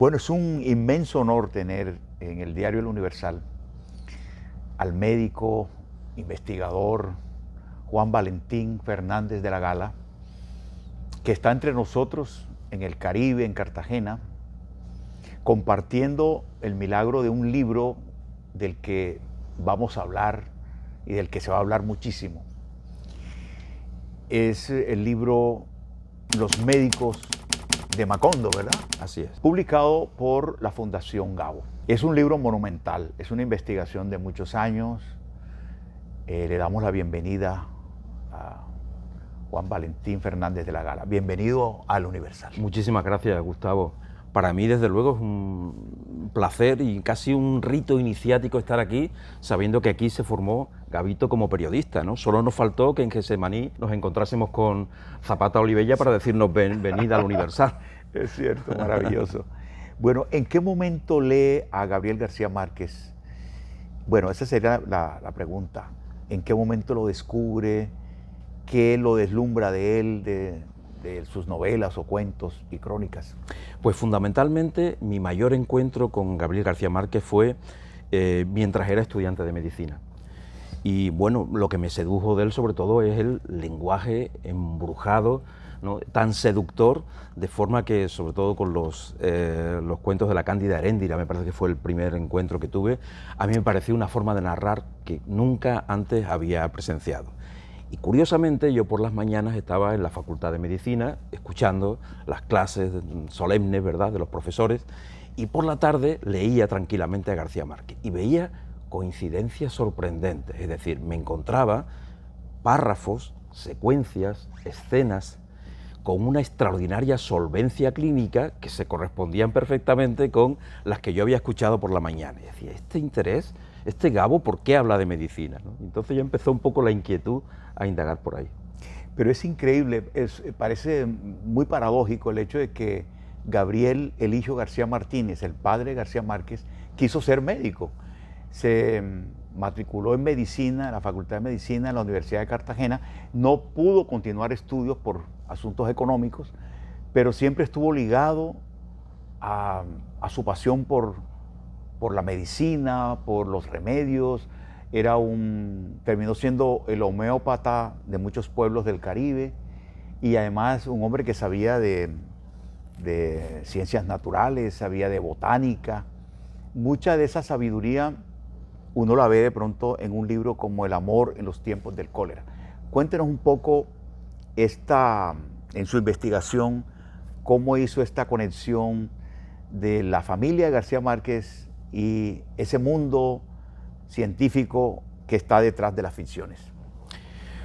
Bueno, es un inmenso honor tener en el diario El Universal al médico, investigador Juan Valentín Fernández de la Gala, que está entre nosotros en el Caribe, en Cartagena, compartiendo el milagro de un libro del que vamos a hablar y del que se va a hablar muchísimo. Es el libro Los médicos de Macondo, ¿verdad? Así es. Publicado por la Fundación Gabo. Es un libro monumental, es una investigación de muchos años. Le damos la bienvenida a Juan Valentín Fernández de la Gala. Bienvenido al Universal. Muchísimas gracias, Gustavo. Para mí, desde luego, es un placer y casi un rito iniciático estar aquí, sabiendo que aquí se formó Gabito como periodista, ¿no? Solo nos faltó que en Getsemaní nos encontrásemos con Zapata Olivella para decirnos venid al Universal. Es cierto, maravilloso. Bueno, ¿en qué momento lee a Gabriel García Márquez? Bueno, esa sería la pregunta. ¿En qué momento lo descubre? ¿Qué lo deslumbra de él, de sus novelas o cuentos y crónicas? Pues fundamentalmente mi mayor encuentro con Gabriel García Márquez fue mientras era estudiante de medicina. Y bueno, lo que me sedujo de él sobre todo es el lenguaje embrujado, ¿no?, tan seductor, de forma que sobre todo con los cuentos de la Cándida Heréndira, me parece que fue el primer encuentro que tuve, a mí me pareció una forma de narrar que nunca antes había presenciado. Y curiosamente yo por las mañanas estaba en la Facultad de Medicina escuchando las clases solemnes, ¿verdad?, de los profesores, y por la tarde leía tranquilamente a García Márquez y veía coincidencias sorprendentes, es decir, me encontraba párrafos, secuencias, escenas con una extraordinaria solvencia clínica que se correspondían perfectamente con las que yo había escuchado por la mañana. Y decía, este interés, este Gabo, ¿por qué habla de medicina?, ¿no? Entonces ya empezó un poco la inquietud a indagar por ahí. Pero es increíble, parece muy paradójico el hecho de que Gabriel Eligio García Martínez, el padre de García Márquez, quiso ser médico. Se matriculó en medicina, en la Facultad de Medicina, en la Universidad de Cartagena. No pudo continuar estudios por asuntos económicos, pero siempre estuvo ligado a su pasión por la medicina, por los remedios. Terminó siendo el homeópata de muchos pueblos del Caribe y además un hombre que sabía de ciencias naturales, sabía de botánica. Mucha de esa sabiduría uno la ve de pronto en un libro como El amor en los tiempos del cólera. Cuéntenos un poco en su investigación, cómo hizo esta conexión de la familia de García Márquez y ese mundo científico que está detrás de las ficciones.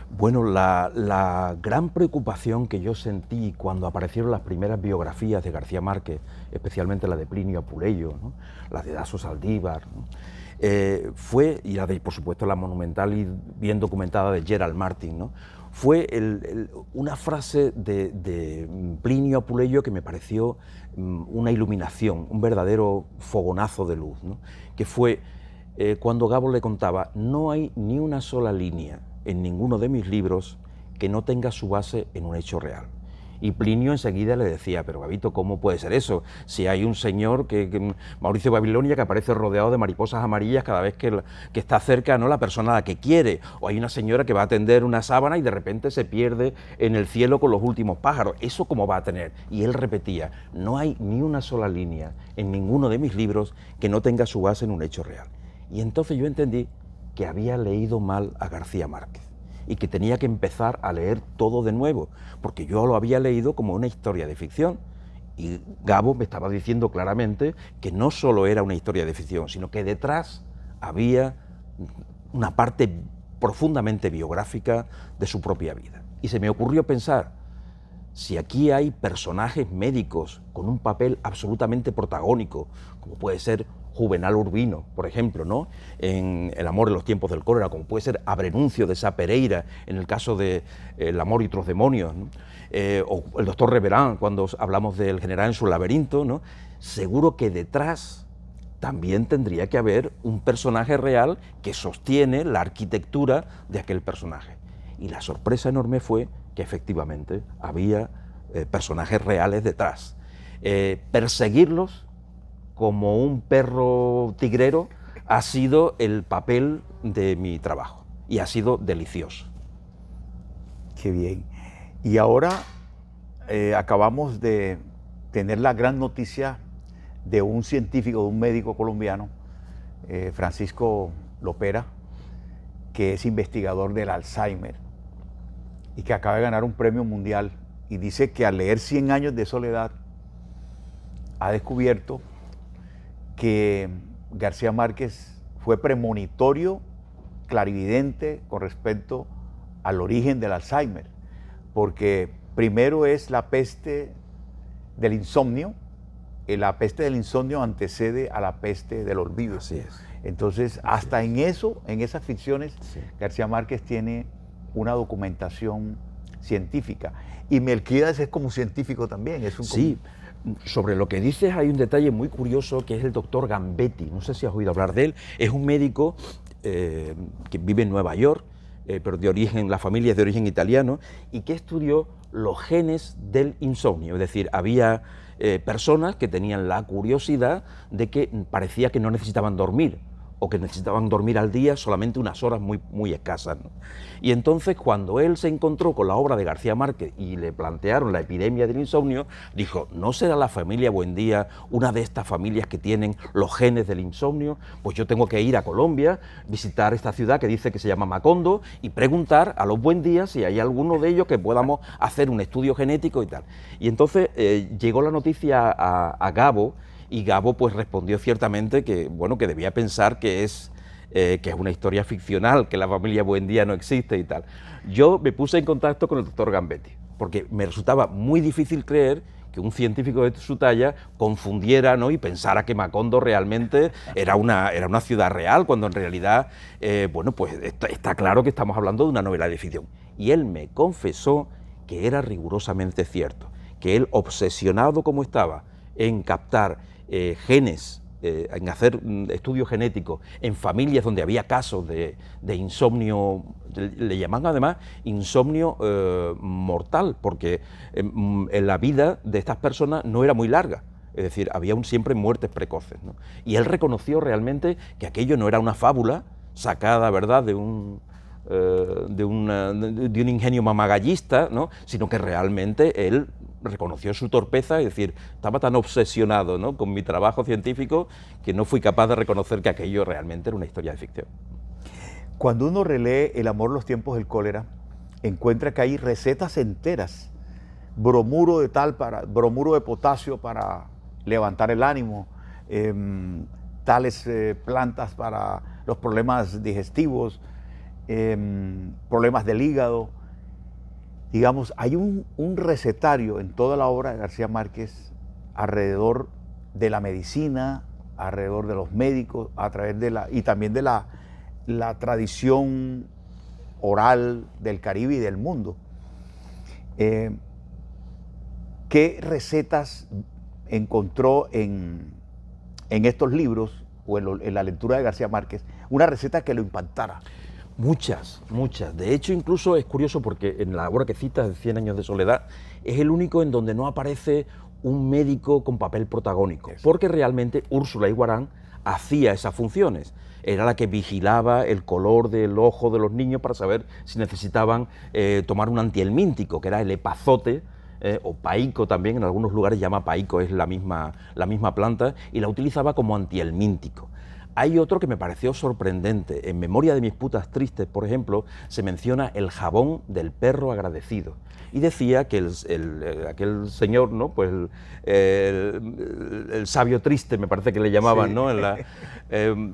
Bueno, la gran preocupación que yo sentí cuando aparecieron las primeras biografías de García Márquez, especialmente la de Plinio Apuleyo, ¿no?, la de Daso Saldívar, ¿no?, fue, y la de, por supuesto, la monumental y bien documentada de Gerald Martin, ¿no?, fue una frase de Plinio Apuleyo que me pareció una iluminación, un verdadero fogonazo de luz, ¿no?, que fue cuando Gabo le contaba, no hay ni una sola línea en ninguno de mis libros que no tenga su base en un hecho real. Y Plinio enseguida le decía, pero Gabito, ¿cómo puede ser eso? Si hay un señor, Mauricio Babilonia, que aparece rodeado de mariposas amarillas cada vez que está cerca, ¿no?, la persona a la que quiere, o hay una señora que va a tender una sábana y de repente se pierde en el cielo con los últimos pájaros, ¿eso cómo va a tener? Y él repetía, no hay ni una sola línea en ninguno de mis libros que no tenga su base en un hecho real. Y entonces yo entendí que había leído mal a García Márquez y que tenía que empezar a leer todo de nuevo, porque yo lo había leído como una historia de ficción. Y Gabo me estaba diciendo claramente que no solo era una historia de ficción, sino que detrás había una parte profundamente biográfica de su propia vida. Y se me ocurrió pensar, si aquí hay personajes médicos con un papel absolutamente protagónico, como puede ser Juvenal Urbino, por ejemplo, ¿no?, en El amor en los tiempos del cólera, como puede ser Abrenuncio de Sá Pereira en el caso de El amor y otros demonios, ¿no?, o el doctor Reverán cuando hablamos del general en su laberinto, ¿no?, seguro que detrás también tendría que haber un personaje real que sostiene la arquitectura de aquel personaje. Y la sorpresa enorme fue que efectivamente había personajes reales detrás. Perseguirlos como un perro tigrero ha sido el papel de mi trabajo y ha sido delicioso. Qué bien. Y ahora acabamos de tener la gran noticia de un científico, de un médico colombiano, Francisco Lopera, que es investigador del Alzheimer y que acaba de ganar un premio mundial, y dice que al leer 100 años de soledad ha descubierto que García Márquez fue premonitorio, clarividente con respecto al origen del Alzheimer, porque primero es la peste del insomnio, y la peste del insomnio antecede a la peste del olvido. Así es. Entonces, hasta en eso, en esas ficciones, sí, García Márquez tiene una documentación científica. Y Melquíades es como científico también. Es un sí, sobre lo que dices hay un detalle muy curioso, que es el doctor Gambetti. No sé si has oído hablar de él. Es un médico que vive en Nueva York, pero de origen, la familia es de origen italiano, y que estudió los genes del insomnio. Es decir, había personas que tenían la curiosidad de que parecía que no necesitaban dormir, o que necesitaban dormir al día solamente unas horas muy escasas, ¿no? Y entonces, cuando él se encontró con la obra de García Márquez y le plantearon la epidemia del insomnio, dijo, ¿no será la familia Buendía una de estas familias que tienen los genes del insomnio? Pues yo tengo que ir a Colombia, visitar esta ciudad que dice que se llama Macondo, y preguntar a los Buendía si hay alguno de ellos que podamos hacer un estudio genético y tal. Y entonces llegó la noticia a Gabo, y Gabo pues respondió ciertamente que, bueno, que debía pensar que es una historia ficcional, que la familia Buendía no existe y tal. Yo me puse en contacto con el doctor Gambetti, porque me resultaba muy difícil creer que un científico de su talla confundiera, ¿no?, y pensara que Macondo realmente era una ciudad real, cuando en realidad, bueno, pues está claro que estamos hablando de una novela de ficción. Y él me confesó que era rigurosamente cierto, que él, obsesionado como estaba en captar genes, en hacer estudios genéticos en familias donde había casos de insomnio, le llaman además insomnio mortal, porque la vida de estas personas no era muy larga, es decir, había siempre muertes precoces, ¿no? Y él reconoció realmente que aquello no era una fábula sacada, ¿verdad?, de un ingenio mamagallista, ¿no?, sino que realmente él reconoció su torpeza, es decir, estaba tan obsesionado, ¿no?, con mi trabajo científico, que no fui capaz de reconocer que aquello realmente era una historia de ficción. Cuando uno relee El amor, los tiempos del cólera, encuentra que hay recetas enteras, bromuro de potasio para levantar el ánimo, tales plantas para los problemas digestivos, problemas del hígado. Digamos, hay un recetario en toda la obra de García Márquez alrededor de la medicina, alrededor de los médicos, a través y también de la tradición oral del Caribe y del mundo. ¿Qué recetas encontró en estos libros o en la lectura de García Márquez? Una receta que lo impactara. Muchas. De hecho, incluso es curioso porque en la obra que citas, de 100 años de soledad, es el único en donde no aparece un médico con papel protagónico, porque realmente Úrsula Iguarán hacía esas funciones. Era la que vigilaba el color del ojo de los niños para saber si necesitaban tomar un antihelmíntico, que era el epazote, o paico también, en algunos lugares llama paico, es la misma planta, y la utilizaba como antihelmíntico. Hay otro que me pareció sorprendente. En Memoria de mis putas tristes, por ejemplo, se menciona el jabón del perro agradecido. Y decía que aquel señor, ¿no?, pues el sabio triste, me parece que le llamaban, sí, ¿no?,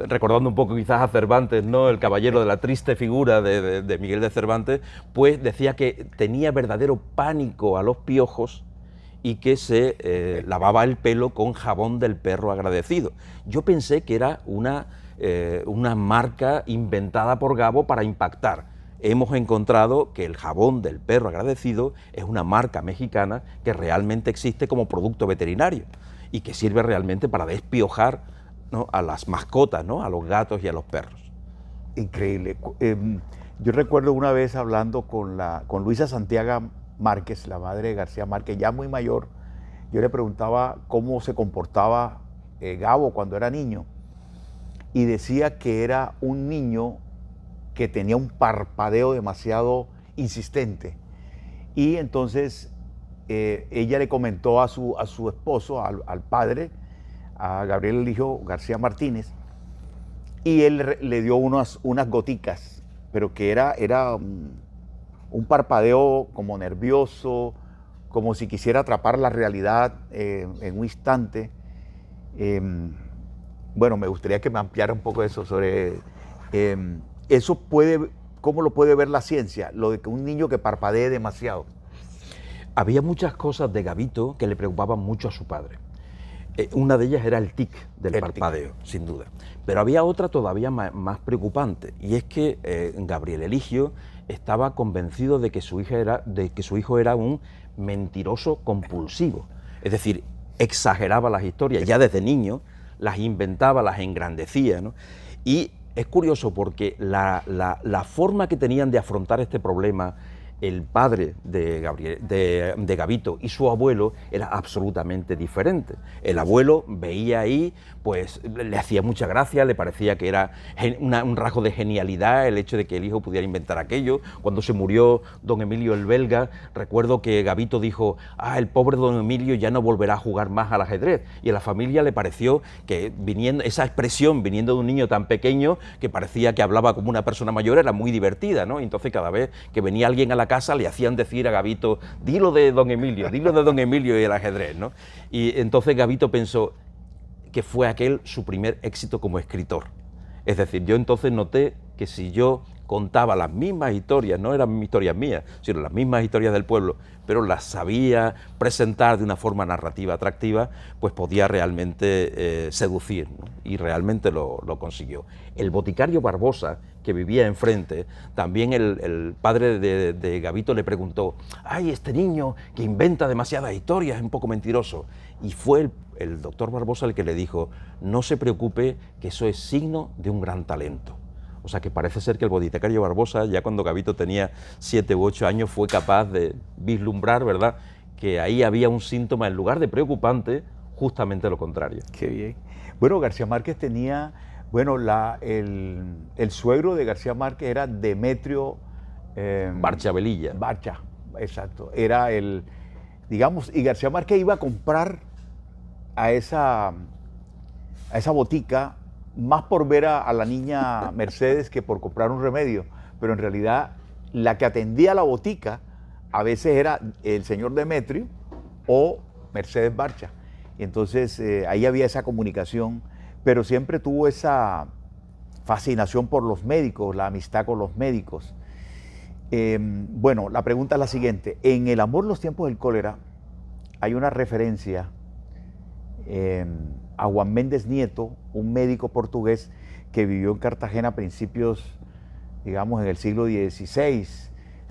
recordando un poco quizás a Cervantes, ¿no?, el caballero de la triste figura de Miguel de Cervantes, pues decía que tenía verdadero pánico a los piojos y que se lavaba el pelo con jabón del perro agradecido. Yo pensé que era una marca inventada por Gabo para impactar. Hemos encontrado que el jabón del perro agradecido es una marca mexicana que realmente existe como producto veterinario y que sirve realmente para despiojar, ¿no?, a las mascotas, ¿no?, a los gatos y a los perros. Increíble. Yo recuerdo una vez hablando con Luisa Santiago Márquez, la madre de García Márquez, ya muy mayor. Yo le preguntaba cómo se comportaba Gabo cuando era niño, y decía que era un niño que tenía un parpadeo demasiado insistente. Y entonces ella le comentó a su esposo, al padre, a Gabriel Eligio García Martínez, y él le dio unas goticas, pero que era un parpadeo como nervioso, como si quisiera atrapar la realidad en un instante. Bueno, me gustaría que me ampliara un poco eso sobre eso ¿cómo lo puede ver la ciencia? Lo de que un niño que parpadee demasiado. Había muchas cosas de Gabito que le preocupaban mucho a su padre. Una de ellas era el tic del parpadeo, sin duda. Pero había otra todavía más preocupante, y es que Gabriel Eligio estaba convencido de que su hijo era un mentiroso compulsivo. Es decir, exageraba las historias, ya desde niño las inventaba, las engrandecía, ¿no? Y es curioso porque la forma que tenían de afrontar este problema el padre de Gabito y su abuelo era absolutamente diferente. El abuelo veía ahí, pues le hacía mucha gracia, le parecía que era un rasgo de genialidad el hecho de que el hijo pudiera inventar aquello. Cuando se murió don Emilio el belga, recuerdo que Gabito dijo: el pobre don Emilio ya no volverá a jugar más al ajedrez. Y a la familia le pareció que esa expresión viniendo de un niño tan pequeño, que parecía que hablaba como una persona mayor, era muy divertida, ¿no? Entonces cada vez que venía alguien a la casa le hacían decir a Gabito: dilo de don Emilio y el ajedrez, ¿no? Y entonces Gabito pensó que fue aquel su primer éxito como escritor. Es decir, yo entonces noté que si yo contaba las mismas historias, no eran historias mías, sino las mismas historias del pueblo, pero las sabía presentar de una forma narrativa atractiva, pues podía realmente seducir, ¿no? Y realmente lo consiguió. El boticario Barbosa, que vivía enfrente, también el padre de Gabito le preguntó: este niño que inventa demasiadas historias, es un poco mentiroso. Y fue el doctor Barbosa el que le dijo: no se preocupe, que eso es signo de un gran talento. O sea que parece ser que el boticario Barbosa, ya cuando Gabito tenía 7 u 8 años, fue capaz de vislumbrar, ¿verdad?, que ahí había un síntoma, en lugar de preocupante, justamente lo contrario. Qué bien. Bueno, García Márquez tenía, bueno, el suegro de García Márquez era Demetrio Barcha Velilla. Barcha, exacto. Era digamos, y García Márquez iba a comprar a esa botica más por ver a la niña Mercedes que por comprar un remedio, pero en realidad la que atendía la botica a veces era el señor Demetrio o Mercedes Barcha. Y entonces ahí había esa comunicación, pero siempre tuvo esa fascinación por los médicos, la amistad con los médicos. Bueno, la pregunta es la siguiente: en El amor, los tiempos del cólera hay una referencia a Juan Méndez Nieto, un médico portugués que vivió en Cartagena a principios, digamos, en el siglo XVI.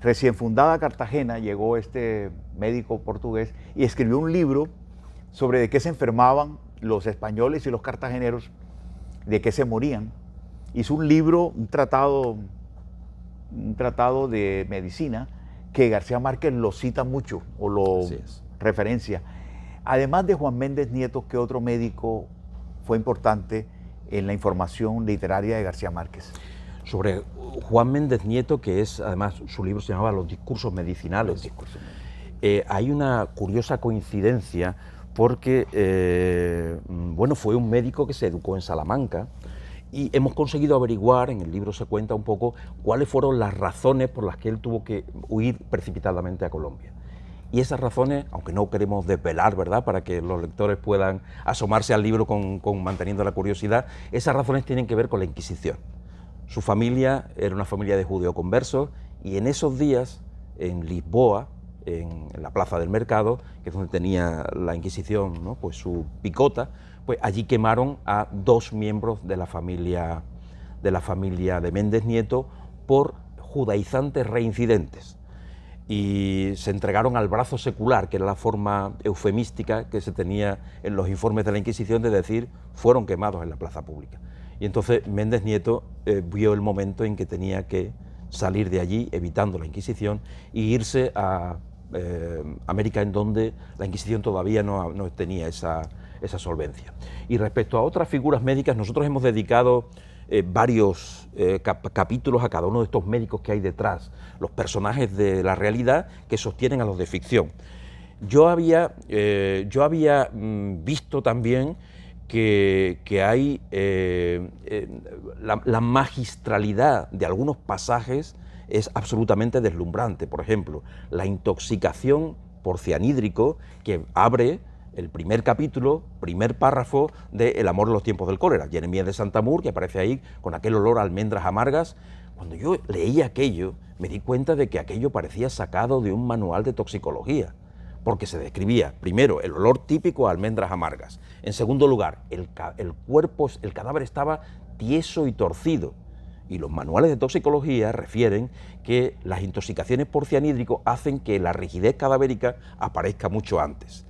Recién fundada Cartagena, llegó este médico portugués y escribió un libro sobre de qué se enfermaban los españoles y los cartageneros, de qué se morían. Hizo un libro, un tratado de medicina, que García Márquez lo cita mucho o lo referencia. Además de Juan Méndez Nieto, ¿qué otro médico fue importante en la información literaria de García Márquez? Sobre Juan Méndez Nieto, que es, además, su libro se llamaba Los discursos medicinales. Hay una curiosa coincidencia porque, bueno, fue un médico que se educó en Salamanca, y hemos conseguido averiguar, en el libro se cuenta un poco, cuáles fueron las razones por las que él tuvo que huir precipitadamente a Colombia. Y esas razones, aunque no queremos desvelar, ¿verdad?, para que los lectores puedan asomarse al libro manteniendo la curiosidad, esas razones tienen que ver con la Inquisición. Su familia era una familia de judeoconversos, y en esos días, en Lisboa, en la plaza del mercado, que es donde tenía la Inquisición, ¿no?, pues su picota, pues allí quemaron a 2 miembros de la familia de Méndez Nieto por judaizantes reincidentes. Y se entregaron al brazo secular, que era la forma eufemística que se tenía en los informes de la Inquisición de decir: fueron quemados en la plaza pública. Y entonces Méndez Nieto vio el momento en que tenía que salir de allí, evitando la Inquisición, e irse a América, en donde la Inquisición todavía no tenía esa esa solvencia. Y respecto a otras figuras médicas, nosotros hemos dedicado varios capítulos a cada uno de estos médicos que hay detrás, los personajes de la realidad que sostienen a los de ficción. Yo había visto también que hay la magistralidad de algunos pasajes es absolutamente deslumbrante. Por ejemplo, la intoxicación por cianhídrico que abre el primer capítulo, primer párrafo de El amor en los tiempos del cólera, Jeremías de Santamur, que aparece ahí con aquel olor a almendras amargas. Cuando yo leí aquello, me di cuenta de que aquello parecía sacado de un manual de toxicología, porque se describía, primero, el olor típico a almendras amargas. En segundo lugar, el cadáver estaba tieso y torcido. Y los manuales de toxicología refieren que las intoxicaciones por cianhídrico hacen que la rigidez cadavérica aparezca mucho antes.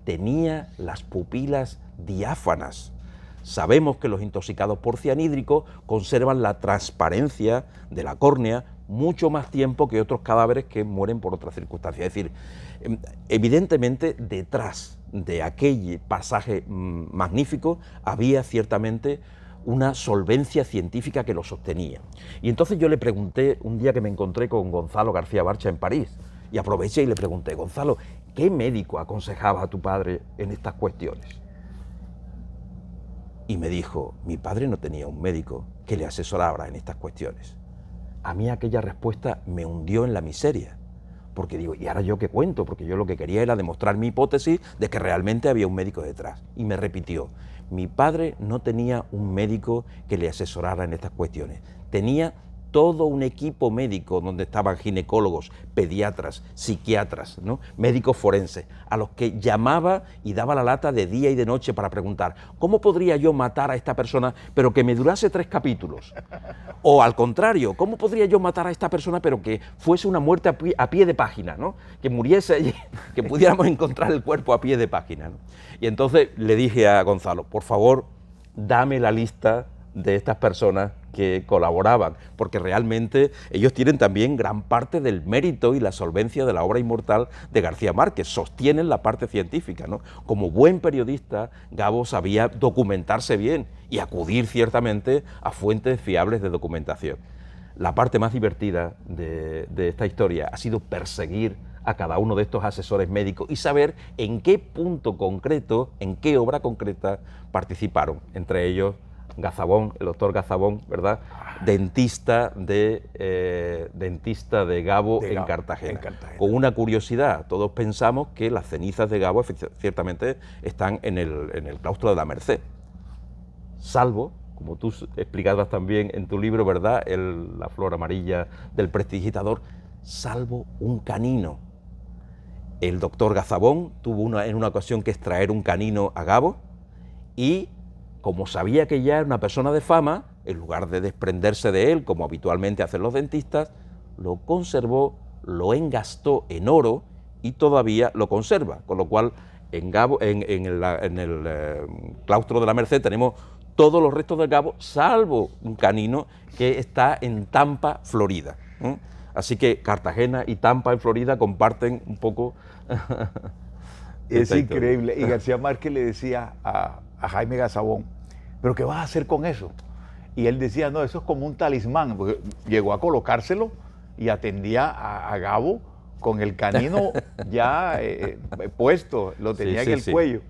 Tenía las pupilas diáfanas. Sabemos que los intoxicados por cianhídrico conservan la transparencia de la córnea mucho más tiempo que otros cadáveres que mueren por otras circunstancias. Es decir, evidentemente detrás de aquel pasaje magnífico había ciertamente una solvencia científica que lo sostenía. Y entonces yo le pregunté, un día que me encontré con Gonzalo García Barcha en París, y aproveché y le pregunté: Gonzalo, ¿qué médico aconsejaba a tu padre en estas cuestiones? Y me dijo: mi padre no tenía un médico que le asesorara en estas cuestiones. A mí aquella respuesta me hundió en la miseria, porque digo, ¿y ahora yo qué cuento? Porque yo lo que quería era demostrar mi hipótesis de que realmente había un médico detrás. Y me repitió: mi padre no tenía un médico que le asesorara en estas cuestiones. Tenía todo un equipo médico donde estaban ginecólogos, pediatras, psiquiatras, ¿no?, médicos forenses, a los que llamaba y daba la lata de día y de noche para preguntar: ¿cómo podría yo matar a esta persona pero que me durase 3 capítulos? O al contrario, ¿cómo podría yo matar a esta persona pero que fuese una muerte a pie de página, ¿no?, que muriese allí, que pudiéramos encontrar el cuerpo a pie de página, ¿no? Y entonces le dije a Gonzalo: por favor, dame la lista de estas personas que colaboraban, porque realmente ellos tienen también gran parte del mérito y la solvencia de la obra inmortal de García Márquez, sostienen la parte científica, ¿no? Como buen periodista, Gabo sabía documentarse bien y acudir ciertamente a fuentes fiables de documentación. La parte más divertida de esta historia ha sido perseguir a cada uno de estos asesores médicos y saber en qué punto concreto, en qué obra concreta participaron, entre ellos Gazabón, el doctor Gazabón, ¿verdad?, dentista de Gabo en Cartagena. Con una curiosidad: todos pensamos que las cenizas de Gabo ciertamente están en el claustro de la Merced, salvo, como tú explicabas también en tu libro, ¿verdad?, la flor amarilla del prestidigitador, salvo un canino. El doctor Gazabón tuvo en una ocasión que extraer un canino a Gabo y, como sabía que ya era una persona de fama, en lugar de desprenderse de él, como habitualmente hacen los dentistas, lo conservó, lo engastó en oro y todavía lo conserva. Con lo cual, en el claustro de la Merced tenemos todos los restos del Gabo, salvo un canino que está en Tampa, Florida. Así que Cartagena y Tampa, en Florida, comparten un poco... Es increíble. Y García Márquez le decía a Jaime Gazabón: ¿pero qué vas a hacer con eso? Y él decía: no, eso es como un talismán, porque llegó a colocárselo y atendía a Gabo con el canino ya puesto, lo tenía en el cuello.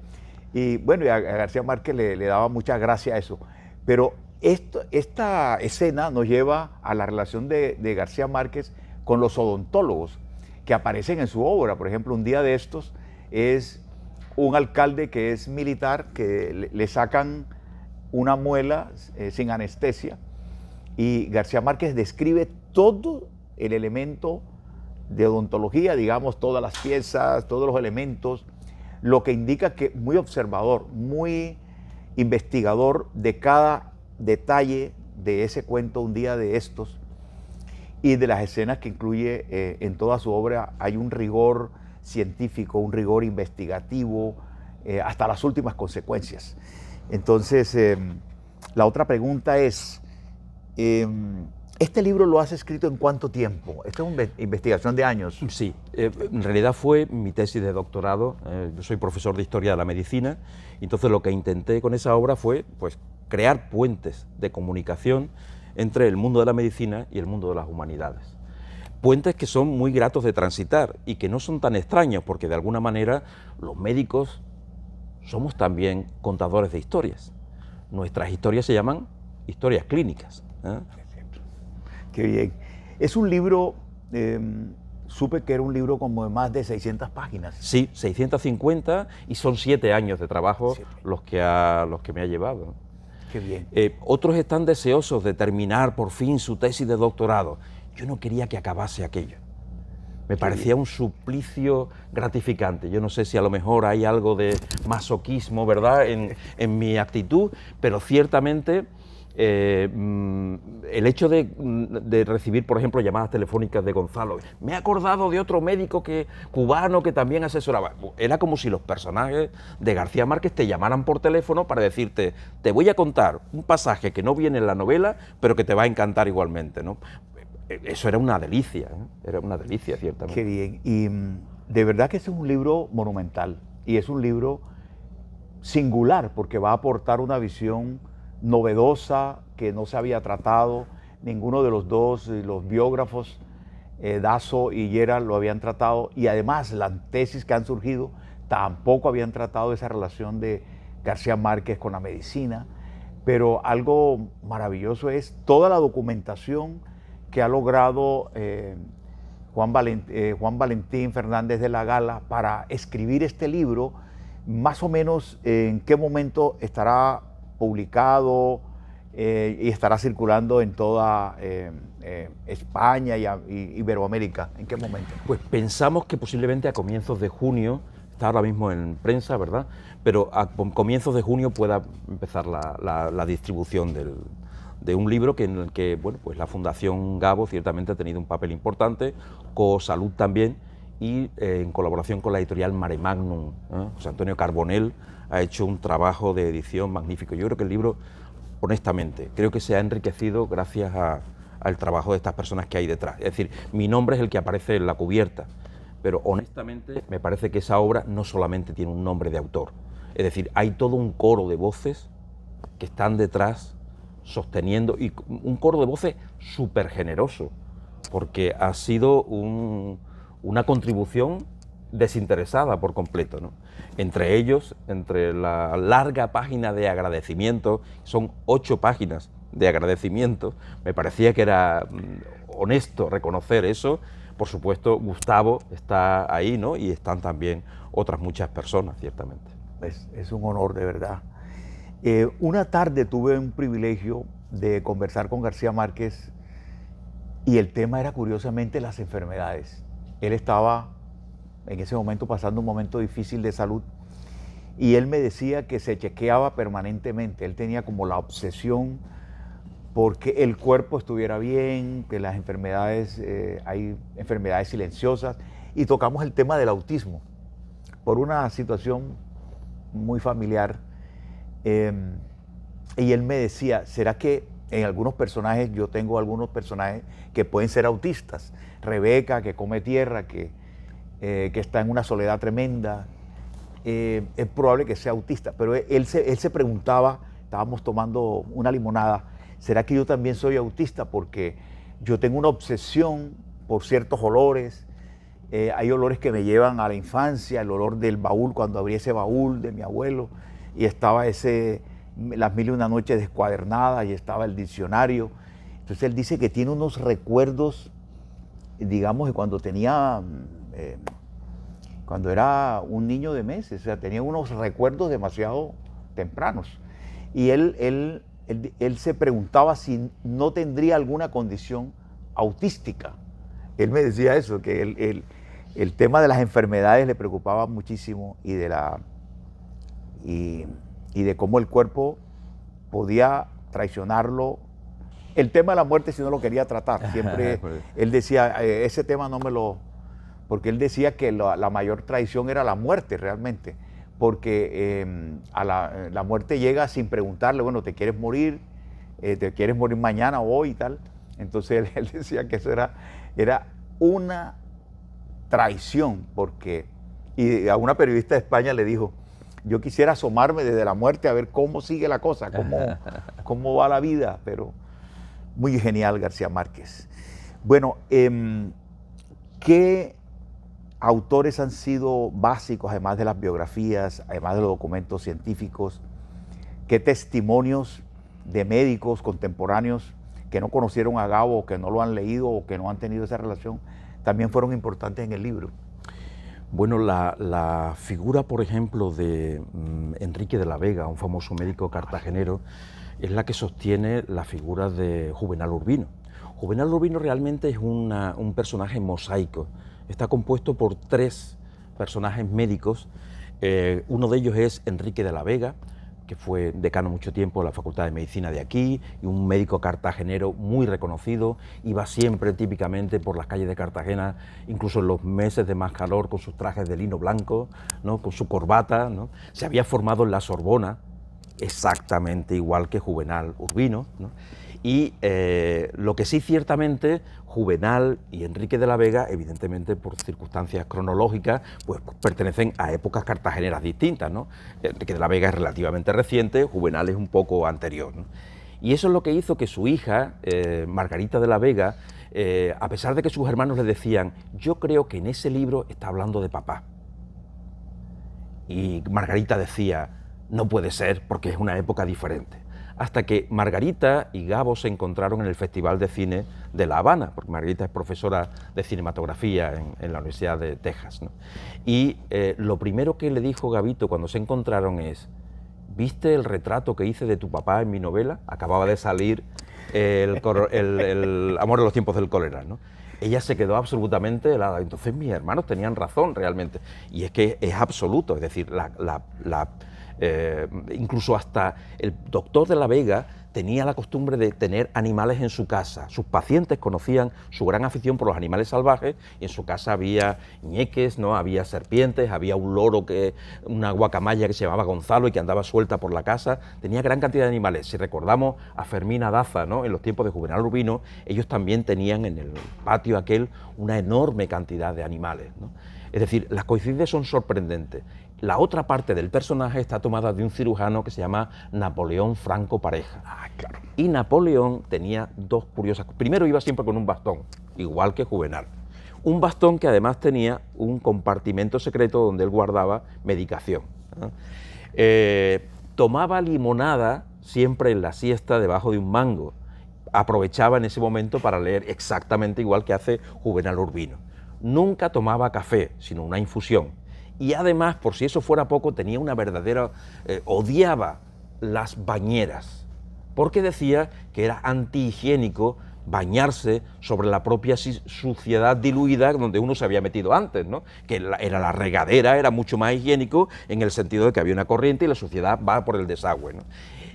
Y bueno, y a García Márquez le daba mucha gracia a eso. Pero esta escena nos lleva a la relación de García Márquez con los odontólogos que aparecen en su obra. Por ejemplo, un día de estos es un alcalde que es militar, que le sacan una muela sin anestesia, y García Márquez describe todo el elemento de odontología, digamos, todas las piezas, todos los elementos, lo que indica que muy observador, muy investigador de cada detalle de ese cuento, un día de estos, y de las escenas que incluye en toda su obra. Hay un rigor científico, un rigor investigativo, hasta las últimas consecuencias. Entonces, la otra pregunta es, ¿Este libro lo has escrito en cuánto tiempo? Esta es una investigación de años. Sí, en realidad fue mi tesis de doctorado. Yo soy profesor de Historia de la Medicina, y entonces lo que intenté con esa obra fue pues, crear puentes de comunicación entre el mundo de la medicina y el mundo de las humanidades. Puentes que son muy gratos de transitar y que no son tan extraños, porque de alguna manera los médicos somos también contadores de historias. Nuestras historias se llaman historias clínicas, ¿eh? Qué bien. Es un libro, supe que era un libro como de más de 600 páginas. Sí, 650, y son 7 años de trabajo los que me ha llevado. Qué bien. Otros están deseosos de terminar por fin su tesis de doctorado. Yo no quería que acabase aquello. Me parecía un suplicio gratificante. Yo no sé si a lo mejor hay algo de masoquismo, ¿verdad?, en mi actitud, pero ciertamente el hecho de recibir, por ejemplo, llamadas telefónicas de Gonzalo, me he acordado de otro médico cubano que también asesoraba. Era como si los personajes de García Márquez te llamaran por teléfono para decirte, te voy a contar un pasaje que no viene en la novela, pero que te va a encantar igualmente, ¿no? Eso era una delicia, ¿eh? Era una delicia, ciertamente. Qué bien. Y de verdad que ese es un libro monumental, y es un libro singular, porque va a aportar una visión novedosa que no se había tratado. Ninguno de los dos, los biógrafos, Dazo y Llera, lo habían tratado, y además las tesis que han surgido tampoco habían tratado esa relación de García Márquez con la medicina. Pero algo maravilloso es toda la documentación que ha logrado Juan Valentín Fernández de la Gala para escribir este libro. Más o menos en qué momento estará publicado y estará circulando en toda España y Iberoamérica. ¿En qué momento? Pues pensamos que posiblemente a comienzos de junio, está ahora mismo en prensa, ¿verdad?, pero a comienzos de junio pueda empezar la distribución de un libro en el que, bueno, pues la Fundación Gabo ciertamente ha tenido un papel importante, CoSalud también, y en colaboración con la editorial Mare Magnum, José Antonio Carbonell ha hecho un trabajo de edición magnífico. Yo creo que el libro, honestamente, creo que se ha enriquecido gracias al trabajo de estas personas que hay detrás. Es decir, mi nombre es el que aparece en la cubierta, pero honestamente me parece que esa obra no solamente tiene un nombre de autor, es decir, hay todo un coro de voces que están detrás sosteniendo, y un coro de voces súper generoso, porque ha sido una contribución desinteresada por completo, ¿no? Entre ellos, entre la larga página de agradecimiento, son 8 páginas de agradecimiento, me parecía que era honesto reconocer eso. Por supuesto, Gustavo está ahí, ¿no?, y están también otras muchas personas, ciertamente. Es un honor, de verdad. Una tarde tuve un privilegio de conversar con García Márquez, y el tema era curiosamente las enfermedades. Él estaba en ese momento pasando un momento difícil de salud, y él me decía que se chequeaba permanentemente. Él tenía como la obsesión porque el cuerpo estuviera bien, que las enfermedades, hay enfermedades silenciosas, y tocamos el tema del autismo por una situación muy familiar. Y él me decía, ¿será que en algunos personajes, yo tengo algunos personajes que pueden ser autistas? Rebeca, que come tierra, que está en una soledad tremenda, es probable que sea autista. Pero él se preguntaba, estábamos tomando una limonada, ¿será que yo también soy autista? Porque yo tengo una obsesión por ciertos olores. Hay olores que me llevan a la infancia, el olor del baúl, cuando abrí ese baúl de mi abuelo, y estaba las 1001 noches descuadernadas, y estaba el diccionario. Entonces él dice que tiene unos recuerdos, digamos, de cuando cuando era un niño de meses, o sea, tenía unos recuerdos demasiado tempranos. Y él se preguntaba si no tendría alguna condición autística. Él me decía eso, que el tema de las enfermedades le preocupaba muchísimo, y de cómo el cuerpo podía traicionarlo. El tema de la muerte, si no lo quería tratar, siempre él decía, ese tema no me lo... Porque él decía que la mayor traición era la muerte realmente, porque la muerte llega sin preguntarle, bueno, ¿te quieres morir? ¿Te quieres morir mañana o hoy y tal? Entonces él decía que eso era una traición, porque, y a una periodista de España le dijo, yo quisiera asomarme desde la muerte a ver cómo sigue la cosa, cómo va la vida, pero muy genial García Márquez. Bueno, ¿qué autores han sido básicos, además de las biografías, además de los documentos científicos? ¿Qué testimonios de médicos contemporáneos que no conocieron a Gabo, que no lo han leído o que no han tenido esa relación, también fueron importantes en el libro? Bueno, la figura, por ejemplo, de Enrique de la Vega, un famoso médico cartagenero, es la que sostiene la figura de Juvenal Urbino. Juvenal Urbino realmente es un personaje mosaico. Está compuesto por 3 personajes médicos. Uno de ellos es Enrique de la Vega, que fue decano mucho tiempo de la Facultad de Medicina de aquí, y un médico cartagenero muy reconocido, iba siempre típicamente por las calles de Cartagena, incluso en los meses de más calor, con sus trajes de lino blanco, ¿no?, con su corbata, ¿no? Se había formado en la Sorbona, exactamente igual que Juvenal Urbino, ¿no? Y lo que sí, ciertamente, Juvenal y Enrique de la Vega, evidentemente por circunstancias cronológicas, pues pertenecen a épocas cartageneras distintas, ¿no? Enrique de la Vega es relativamente reciente, Juvenal es un poco anterior, ¿no? Y eso es lo que hizo que su hija, Margarita de la Vega, a pesar de que sus hermanos le decían, yo creo que en ese libro está hablando de papá. Y Margarita decía, no puede ser, porque es una época diferente. Hasta que Margarita y Gabo se encontraron en el Festival de Cine de La Habana, porque Margarita es profesora de cinematografía en la Universidad de Texas, ¿no? Y lo primero que le dijo Gabito cuando se encontraron es, ¿viste el retrato que hice de tu papá en mi novela? Acababa de salir el Amor en los tiempos del cólera, ¿no? Ella se quedó absolutamente helada. Entonces mis hermanos tenían razón realmente. Y es que es absoluto, es decir, incluso hasta el doctor de la Vega tenía la costumbre de tener animales en su casa. Sus pacientes conocían su gran afición por los animales salvajes y en su casa había ñeques, ¿no? Había serpientes, había un loro, una guacamaya que se llamaba Gonzalo y que andaba suelta por la casa. Tenía gran cantidad de animales. Si recordamos a Fermina Daza, ¿no?, en los tiempos de Juvenal Urbino, ellos también tenían en el patio aquel una enorme cantidad de animales, ¿no? Es decir, las coincidencias son sorprendentes. La otra parte del personaje está tomada de un cirujano que se llama Napoleón Franco Pareja. Claro. Y Napoleón tenía 2 curiosas cosas. Primero, iba siempre con un bastón, igual que Juvenal. Un bastón que además tenía un compartimento secreto donde él guardaba medicación, ¿no? Tomaba limonada siempre en la siesta debajo de un mango. Aprovechaba en ese momento para leer exactamente igual que hace Juvenal Urbino. Nunca tomaba café, sino una infusión. Y además, por si eso fuera poco, tenía una verdadera... odiaba las bañeras, porque decía que era antihigiénico bañarse sobre la propia suciedad diluida donde uno se había metido antes, ¿no? Que era la regadera, era mucho más higiénico en el sentido de que había una corriente y la suciedad va por el desagüe, ¿no?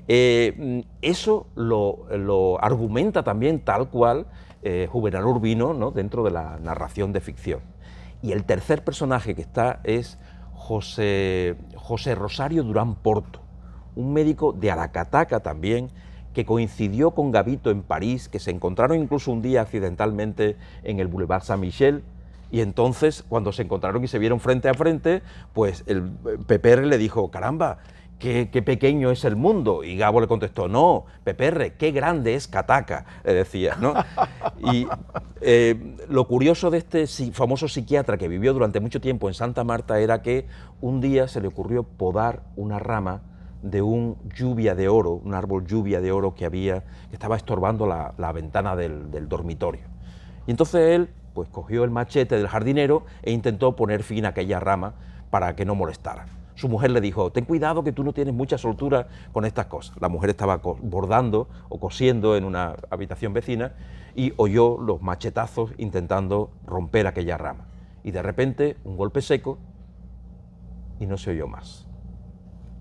Eso lo argumenta también tal cual Juvenal Urbino, ¿no?, dentro de la narración de ficción. Y el tercer personaje que está es José Rosario Durán Porto, un médico de Aracataca también, que coincidió con Gabito en París, que se encontraron incluso un día accidentalmente en el Boulevard Saint-Michel, y entonces cuando se encontraron y se vieron frente a frente, pues el Peperre le dijo, caramba, qué pequeño es el mundo, y Gabo le contestó, no, Peperre, qué grande es Cataca, le decía, ¿no? Y lo curioso de este famoso psiquiatra que vivió durante mucho tiempo en Santa Marta era que un día se le ocurrió podar una rama de un lluvia de oro, un árbol lluvia de oro que estaba estorbando la ventana del dormitorio. Y entonces él pues cogió el machete del jardinero e intentó poner fin a aquella rama para que no molestara. Su mujer le dijo, ten cuidado que tú no tienes mucha soltura con estas cosas. La mujer estaba bordando o cosiendo en una habitación vecina y oyó los machetazos intentando romper aquella rama. Y de repente un golpe seco y no se oyó más.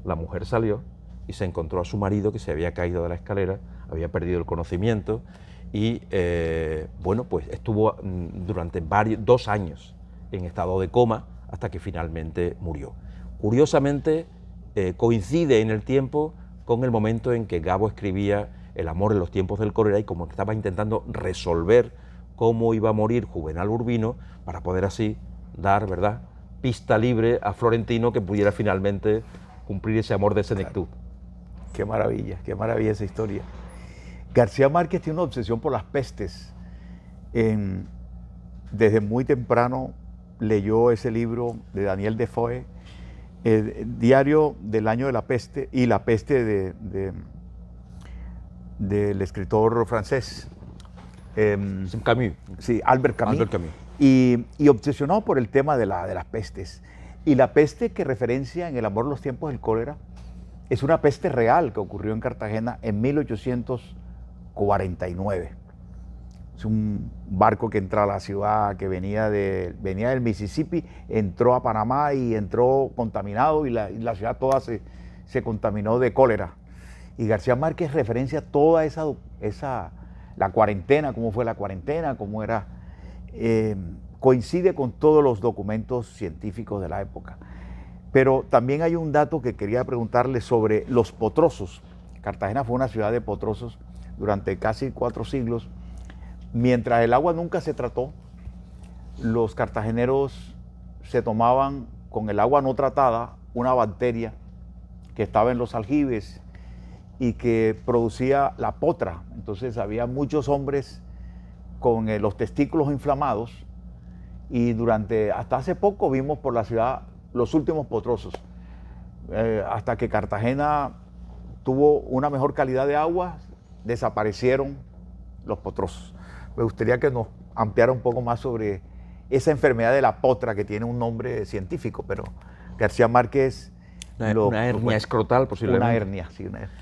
La mujer salió y se encontró a su marido que se había caído de la escalera, había perdido el conocimiento y bueno, pues estuvo durante 2 años en estado de coma hasta que finalmente murió. Curiosamente, coincide en el tiempo con el momento en que Gabo escribía El amor en los tiempos del cólera, y como estaba intentando resolver cómo iba a morir Juvenal Urbino para poder así dar, ¿verdad?, pista libre a Florentino que pudiera finalmente cumplir ese amor de senectud. Qué maravilla esa historia. García Márquez tiene una obsesión por las pestes. Desde muy temprano leyó ese libro de Daniel Defoe, el diario del año de la peste y la peste del escritor francés. Camus. Sí, Albert Camus. Albert Camus. Y obsesionado por el tema de las pestes. Y la peste que referencia en El amor de los tiempos del cólera es una peste real que ocurrió en Cartagena en 1849. Es un barco que entra a la ciudad, que venía del Mississippi, entró a Panamá y entró contaminado, y la ciudad toda se contaminó de cólera. Y García Márquez referencia toda la cuarentena, cómo fue la cuarentena, cómo era. Coincide con todos los documentos científicos de la época. Pero también hay un dato que quería preguntarle sobre los potrosos. Cartagena fue una ciudad de potrosos durante casi 4 siglos. Mientras el agua nunca se trató, los cartageneros se tomaban con el agua no tratada una bacteria que estaba en los aljibes y que producía la potra. Entonces había muchos hombres con los testículos inflamados, y hasta hace poco vimos por la ciudad los últimos potrosos. Hasta que Cartagena tuvo una mejor calidad de agua, desaparecieron los potrosos. Me gustaría que nos ampliara un poco más sobre esa enfermedad de la potra, que tiene un nombre científico, pero García Márquez... Una hernia escrotal, posiblemente. Una hernia, sí, una hernia.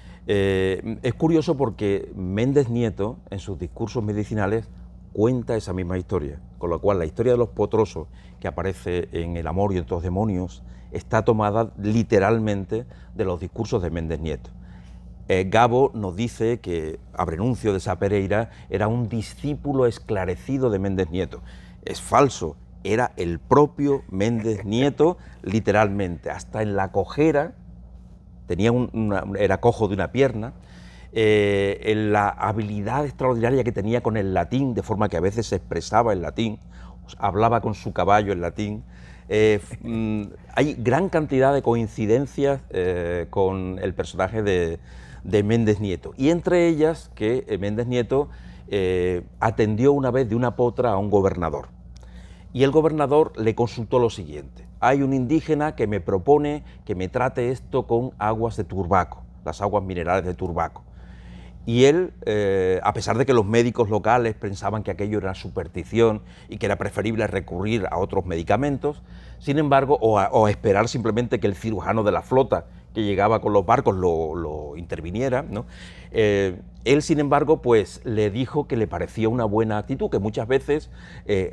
Es curioso porque Méndez Nieto, en sus discursos medicinales, cuenta esa misma historia, con lo cual la historia de los potrosos que aparece en El amor y en los demonios está tomada literalmente de los discursos de Méndez Nieto. Gabo nos dice que Abrenuncio de Sá Pereira era un discípulo esclarecido de Méndez Nieto. Es falso, era el propio Méndez Nieto, literalmente, hasta en la cojera, era cojo de una pierna, en la habilidad extraordinaria que tenía con el latín, de forma que a veces se expresaba en latín, hablaba con su caballo en latín. Hay gran cantidad de coincidencias con el personaje de Méndez Nieto, y entre ellas que Méndez Nieto atendió una vez de una potra a un gobernador, y el gobernador le consultó lo siguiente: hay un indígena que me propone que me trate esto con aguas de Turbaco, las aguas minerales de Turbaco. Y él, a pesar de que los médicos locales pensaban que aquello era superstición y que era preferible recurrir a otros medicamentos, sin embargo, o esperar simplemente que el cirujano de la flota que llegaba con los barcos lo interviniera, ¿no? Él, sin embargo, pues le dijo que le parecía una buena actitud, que muchas veces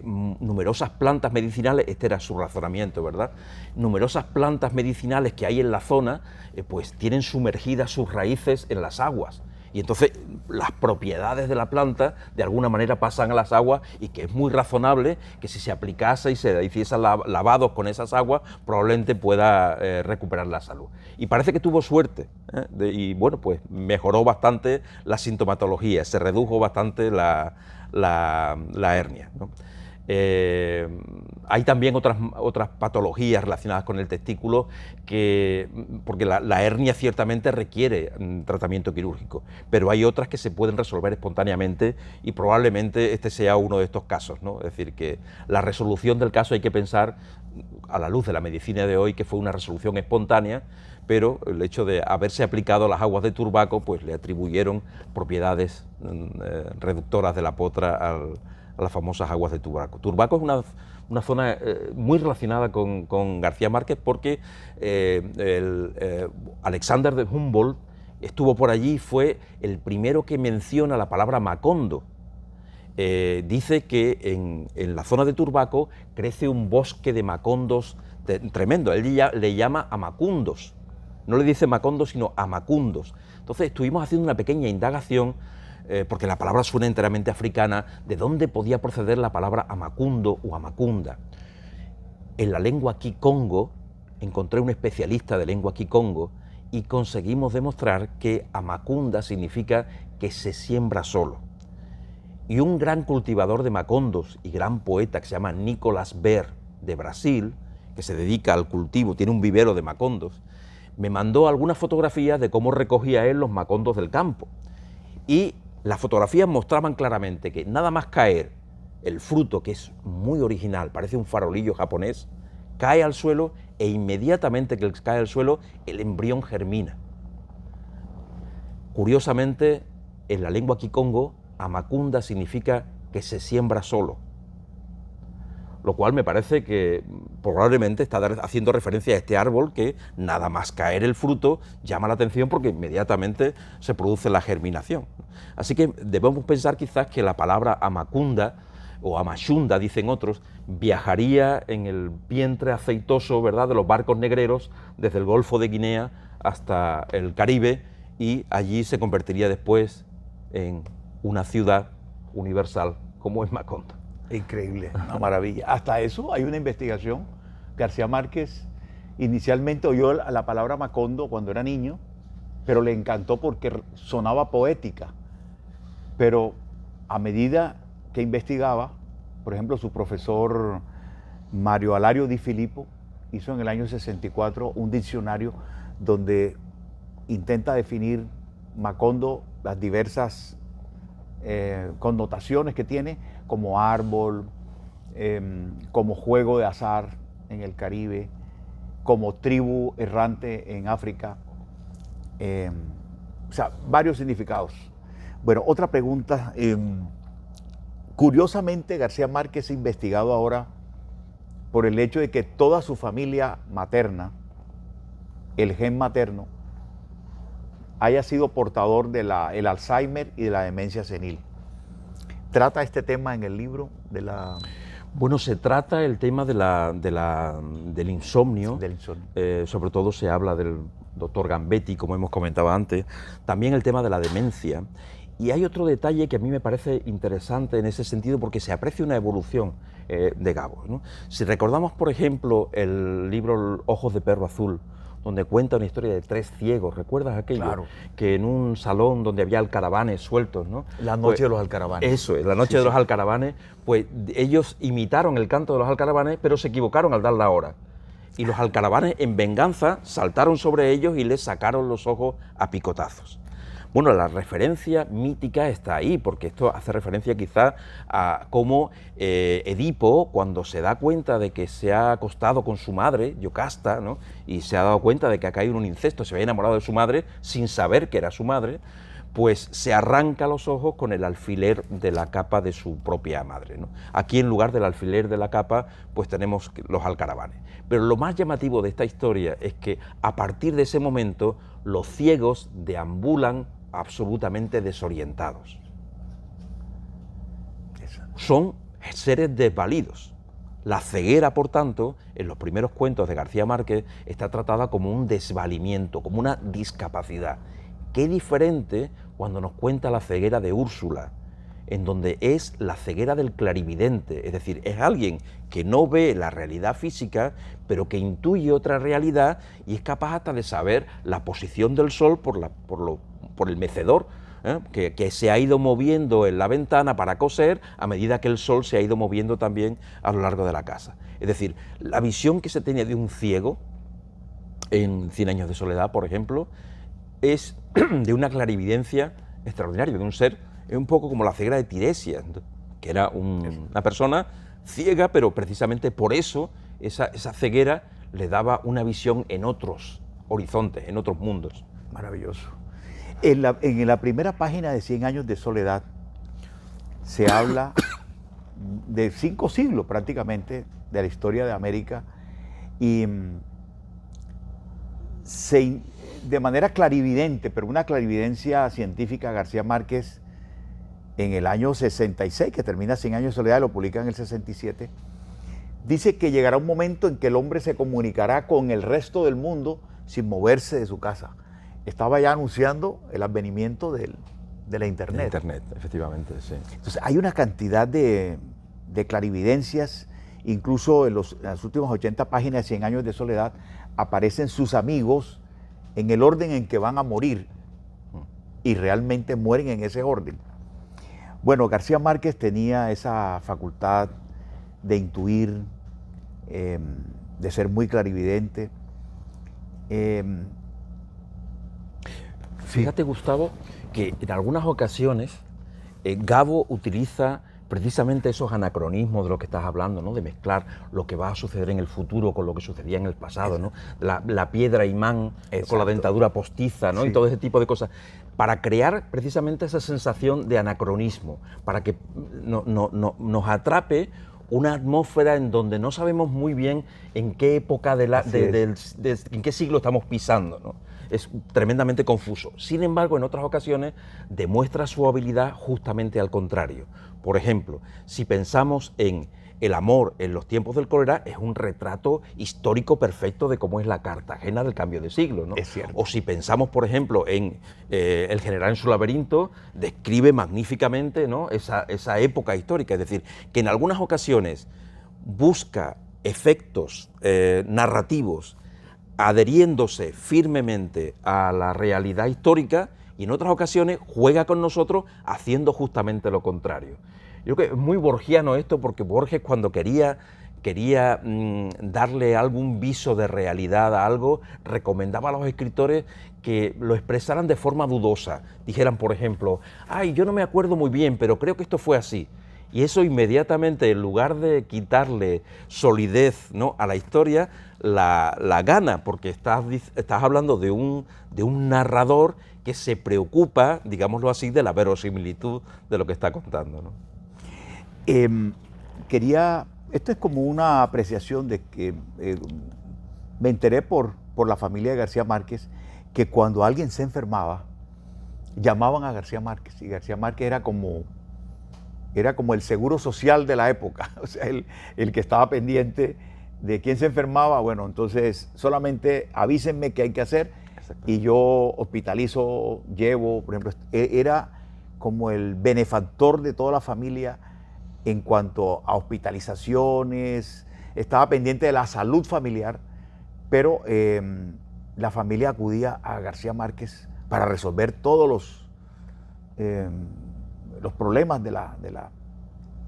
numerosas plantas medicinales, este era su razonamiento, ¿verdad? Numerosas plantas medicinales que hay en la zona, pues tienen sumergidas sus raíces en las aguas. Y entonces las propiedades de la planta de alguna manera pasan a las aguas, y que es muy razonable que si se aplicase y se hiciesen lavados con esas aguas, probablemente pueda recuperar la salud. Y parece que tuvo suerte, y bueno, pues mejoró bastante la sintomatología, se redujo bastante la hernia, ¿no? Hay también otras patologías relacionadas con el testículo, porque la hernia ciertamente requiere tratamiento quirúrgico, pero hay otras que se pueden resolver espontáneamente, y probablemente este sea uno de estos casos, ¿no? Es decir, que la resolución del caso hay que pensar, a la luz de la medicina de hoy, que fue una resolución espontánea, pero el hecho de haberse aplicado las aguas de Turbaco, pues le atribuyeron propiedades reductoras de la potra a las famosas aguas de Turbaco. Turbaco es una zona muy relacionada con García Márquez, porque Alexander de Humboldt estuvo por allí y fue el primero que menciona la palabra Macondo. Dice que en la zona de Turbaco crece un bosque de macondos tremendo. Él le llama amacundos. No le dice macondos, sino amacundos. Entonces estuvimos haciendo una pequeña indagación, porque la palabra suena enteramente africana, de dónde podía proceder la palabra amacundo o amacunda. En la lengua kikongo, encontré un especialista de lengua kikongo, y conseguimos demostrar que Amacunda significa que se siembra solo. Y un gran cultivador de macondos y gran poeta que se llama Nicolás Ber, de Brasil, que se dedica al cultivo, tiene un vivero de macondos, me mandó algunas fotografías de cómo recogía él los macondos del campo. Y las fotografías mostraban claramente que nada más caer el fruto, que es muy original, parece un farolillo japonés, cae al suelo e inmediatamente que cae al suelo el embrión germina. Curiosamente, en la lengua kikongo, Amacunda significa que se siembra solo, lo cual me parece que probablemente está haciendo referencia a este árbol que nada más caer el fruto llama la atención porque inmediatamente se produce la germinación. Así que debemos pensar quizás que la palabra Amacunda o Amachunda, dicen otros, viajaría en el vientre aceitoso, ¿verdad?, de los barcos negreros desde el Golfo de Guinea hasta el Caribe, y allí se convertiría después en una ciudad universal como es Macondo. Increíble, una maravilla. Hasta eso hay una investigación. García Márquez inicialmente oyó la palabra Macondo cuando era niño, pero le encantó porque sonaba poética. Pero a medida que investigaba, por ejemplo, su profesor Mario Alario Di Filippo hizo en el año 64 un diccionario donde intenta definir Macondo, las diversas connotaciones que tiene, como árbol, como juego de azar en el Caribe, como tribu errante en África, o sea, varios significados. Bueno, otra pregunta. Curiosamente, García Márquez es investigado ahora por el hecho de que toda su familia materna, el gen materno, haya sido portador del Alzheimer y de la demencia senil. ¿Trata este tema en el libro de la...? Bueno, se trata el tema del insomnio. Del insomnio. Sobre todo se habla del doctor Gambetti, como hemos comentado antes. También el tema de la demencia. Y hay otro detalle que a mí me parece interesante en ese sentido porque se aprecia una evolución de Gabo, ¿no? Si recordamos, por ejemplo, el libro Ojos de perro azul, donde cuenta una historia de 3 ciegos, ¿recuerdas aquello? Claro. Que en un salón donde había alcaravanes sueltos, ¿no? La noche de los alcaravanes. Eso es, la noche de los alcaravanes, pues ellos imitaron el canto de los alcaravanes, pero se equivocaron al dar la hora. Y los alcaravanes, en venganza, saltaron sobre ellos y les sacaron los ojos a picotazos. Bueno, la referencia mítica está ahí, porque esto hace referencia quizá a cómo Edipo, cuando se da cuenta de que se ha acostado con su madre, Yocasta, ¿no?, y se ha dado cuenta de que ha caído en un incesto, se había enamorado de su madre sin saber que era su madre, pues se arranca los ojos con el alfiler de la capa de su propia madre, ¿no? Aquí, en lugar del alfiler de la capa, pues tenemos los alcaravanes. Pero lo más llamativo de esta historia es que a partir de ese momento los ciegos deambulan absolutamente desorientados. Son seres desvalidos. La ceguera, por tanto, en los primeros cuentos de García Márquez, está tratada como un desvalimiento, como una discapacidad. Qué diferente cuando nos cuenta la ceguera de Úrsula, en donde es la ceguera del clarividente, es decir, es alguien que no ve la realidad física, pero que intuye otra realidad y es capaz hasta de saber la posición del sol por el mecedor, que se ha ido moviendo en la ventana para coser a medida que el sol se ha ido moviendo también a lo largo de la casa. Es decir, la visión que se tenía de un ciego en 100 años de soledad, por ejemplo, es de una clarividencia extraordinaria, de un ser un poco como la ceguera de Tiresias, que era una persona ciega, pero precisamente por eso esa ceguera le daba una visión en otros horizontes, en otros mundos. Maravilloso. En la primera página de 100 años de soledad se habla de 5 siglos prácticamente de la historia de América y de manera clarividente, pero una clarividencia científica, García Márquez en el año 66, que termina 100 años de soledad, lo publica en el 67, dice que llegará un momento en que el hombre se comunicará con el resto del mundo sin moverse de su casa. Estaba ya anunciando el advenimiento de la Internet. Internet, efectivamente, sí. Entonces, hay una cantidad de clarividencias, incluso en las últimas 80 páginas de 100 años de soledad, aparecen sus amigos en el orden en que van a morir y realmente mueren en ese orden. Bueno, García Márquez tenía esa facultad de intuir, de ser muy clarividente. Fíjate, Gustavo, que en algunas ocasiones Gabo utiliza precisamente esos anacronismos de lo que estás hablando, ¿no? De mezclar lo que va a suceder en el futuro con lo que sucedía en el pasado, ¿no? La piedra imán con la dentadura postiza, ¿no? Sí. Y todo ese tipo de cosas, para crear precisamente esa sensación de anacronismo, para que nos atrape una atmósfera en donde no sabemos muy bien en qué época en qué siglo estamos pisando, ¿no? Es tremendamente confuso. Sin embargo, en otras ocasiones demuestra su habilidad justamente al contrario. Por ejemplo, si pensamos en el amor en los tiempos del cólera, es un retrato histórico perfecto de cómo es la Cartagena del cambio de siglo, ¿no? Es cierto. O si pensamos, por ejemplo, en El general en su laberinto, describe magníficamente, ¿no?, esa época histórica. Es decir, que en algunas ocasiones busca efectos narrativos adheriéndose firmemente a la realidad histórica, y en otras ocasiones juega con nosotros haciendo justamente lo contrario. Yo creo que es muy borgiano esto, porque Borges, cuando quería darle algún viso de realidad a algo, recomendaba a los escritores que lo expresaran de forma dudosa. Dijeran, por ejemplo, ay, yo no me acuerdo muy bien, pero creo que esto fue así. Y eso inmediatamente, en lugar de quitarle solidez, ¿no?, a la historia, la gana, porque estás hablando de un narrador que se preocupa, digámoslo así, de la verosimilitud de lo que está contando, ¿no? Esto es como una apreciación de que me enteré por la familia de García Márquez, que cuando alguien se enfermaba, llamaban a García Márquez, y García Márquez era como el seguro social de la época, o sea, el que estaba pendiente de quién se enfermaba. Bueno, entonces solamente avísenme qué hay que hacer y yo hospitalizo, llevo, por ejemplo, era como el benefactor de toda la familia en cuanto a hospitalizaciones, estaba pendiente de la salud familiar, pero la familia acudía a García Márquez para resolver todos los problemas de la...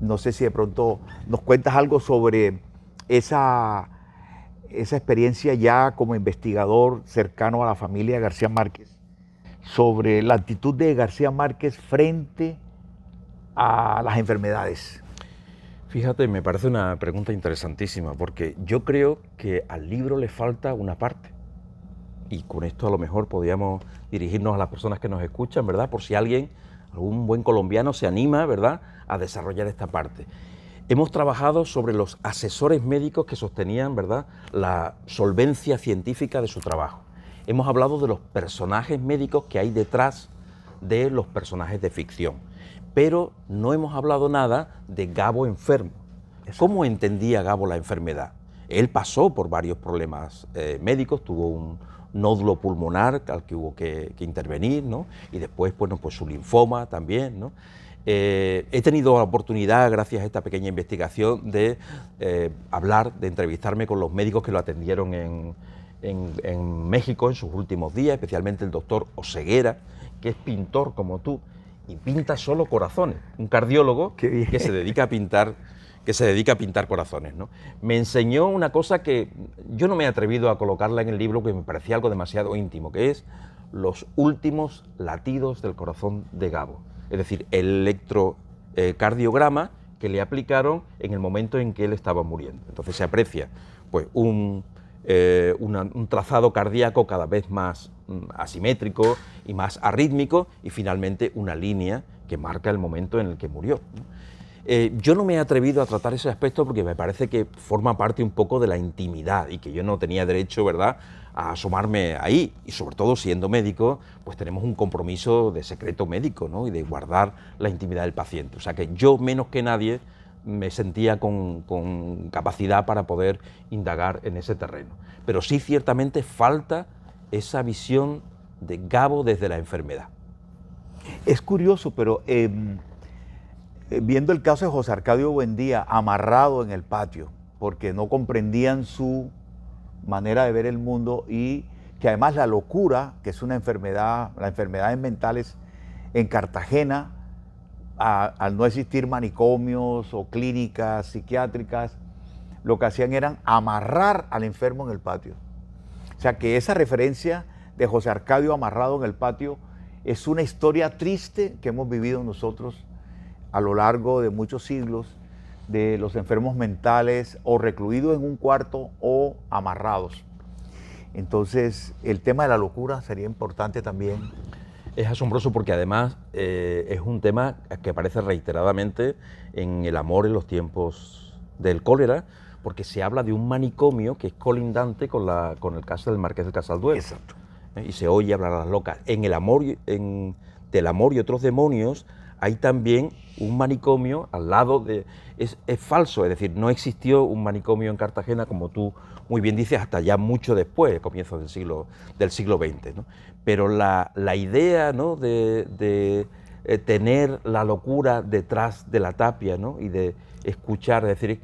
No sé si de pronto nos cuentas algo sobre esa experiencia ya como investigador cercano a la familia García Márquez, sobre la actitud de García Márquez frente a las enfermedades. Fíjate, me parece una pregunta interesantísima, porque yo creo que al libro le falta una parte. Y con esto a lo mejor podríamos dirigirnos a las personas que nos escuchan, ¿verdad? Por si algún buen colombiano se anima, ¿verdad?, a desarrollar esta parte. Hemos trabajado sobre los asesores médicos que sostenían, ¿verdad?, la solvencia científica de su trabajo. Hemos hablado de los personajes médicos que hay detrás de los personajes de ficción, pero no hemos hablado nada de Gabo enfermo. ¿Cómo entendía Gabo la enfermedad? Él pasó por varios problemas médicos, tuvo un nódulo pulmonar al que hubo que intervenir, ¿no? Y después, bueno, pues su linfoma también, ¿no? He tenido la oportunidad, gracias a esta pequeña investigación, de hablar, de entrevistarme con los médicos que lo atendieron en México en sus últimos días, especialmente el doctor Oseguera, que es pintor como tú, y pinta solo corazones, un cardiólogo que se dedica a pintar corazones, ¿no? Me enseñó una cosa que yo no me he atrevido a colocarla en el libro, que me parecía algo demasiado íntimo, que es los últimos latidos del corazón de Gabo. Es decir, el electrocardiograma que le aplicaron en el momento en que él estaba muriendo. Entonces se aprecia, pues, un trazado cardíaco cada vez más asimétrico y más arrítmico, y finalmente una línea que marca el momento en el que murió, ¿no? Yo no me he atrevido a tratar ese aspecto porque me parece que forma parte un poco de la intimidad y que yo no tenía derecho, ¿verdad?, a asomarme ahí, y sobre todo siendo médico, pues tenemos un compromiso de secreto médico, ¿no?, y de guardar la intimidad del paciente. O sea que yo, menos que nadie, me sentía con capacidad para poder indagar en ese terreno. Pero sí, ciertamente falta esa visión de Gabo desde la enfermedad. Es curioso, pero viendo el caso de José Arcadio Buendía amarrado en el patio porque no comprendían su manera de ver el mundo y que además la locura, que es una enfermedad, las enfermedades mentales en Cartagena, al no existir manicomios o clínicas psiquiátricas, lo que hacían era amarrar al enfermo en el patio. O sea que esa referencia de José Arcadio amarrado en el patio es una historia triste que hemos vivido nosotros a lo largo de muchos siglos, de los enfermos mentales o recluidos en un cuarto o amarrados. Entonces, el tema de la locura sería importante también. Es asombroso porque además es un tema que aparece reiteradamente en El amor en los tiempos del cólera, porque se habla de un manicomio que es colindante con el caso del Marqués de Casalduero. Exacto. Y se oye hablar a las locas. En El amor, del amor y otros demonios hay también un manicomio al lado de... Es falso, es decir, no existió un manicomio en Cartagena, como tú muy bien dices, hasta ya mucho después, comienzos del siglo XX, ¿no? Pero la idea, ¿no?, de tener la locura detrás de la tapia, ¿no?, y de escuchar, es decir,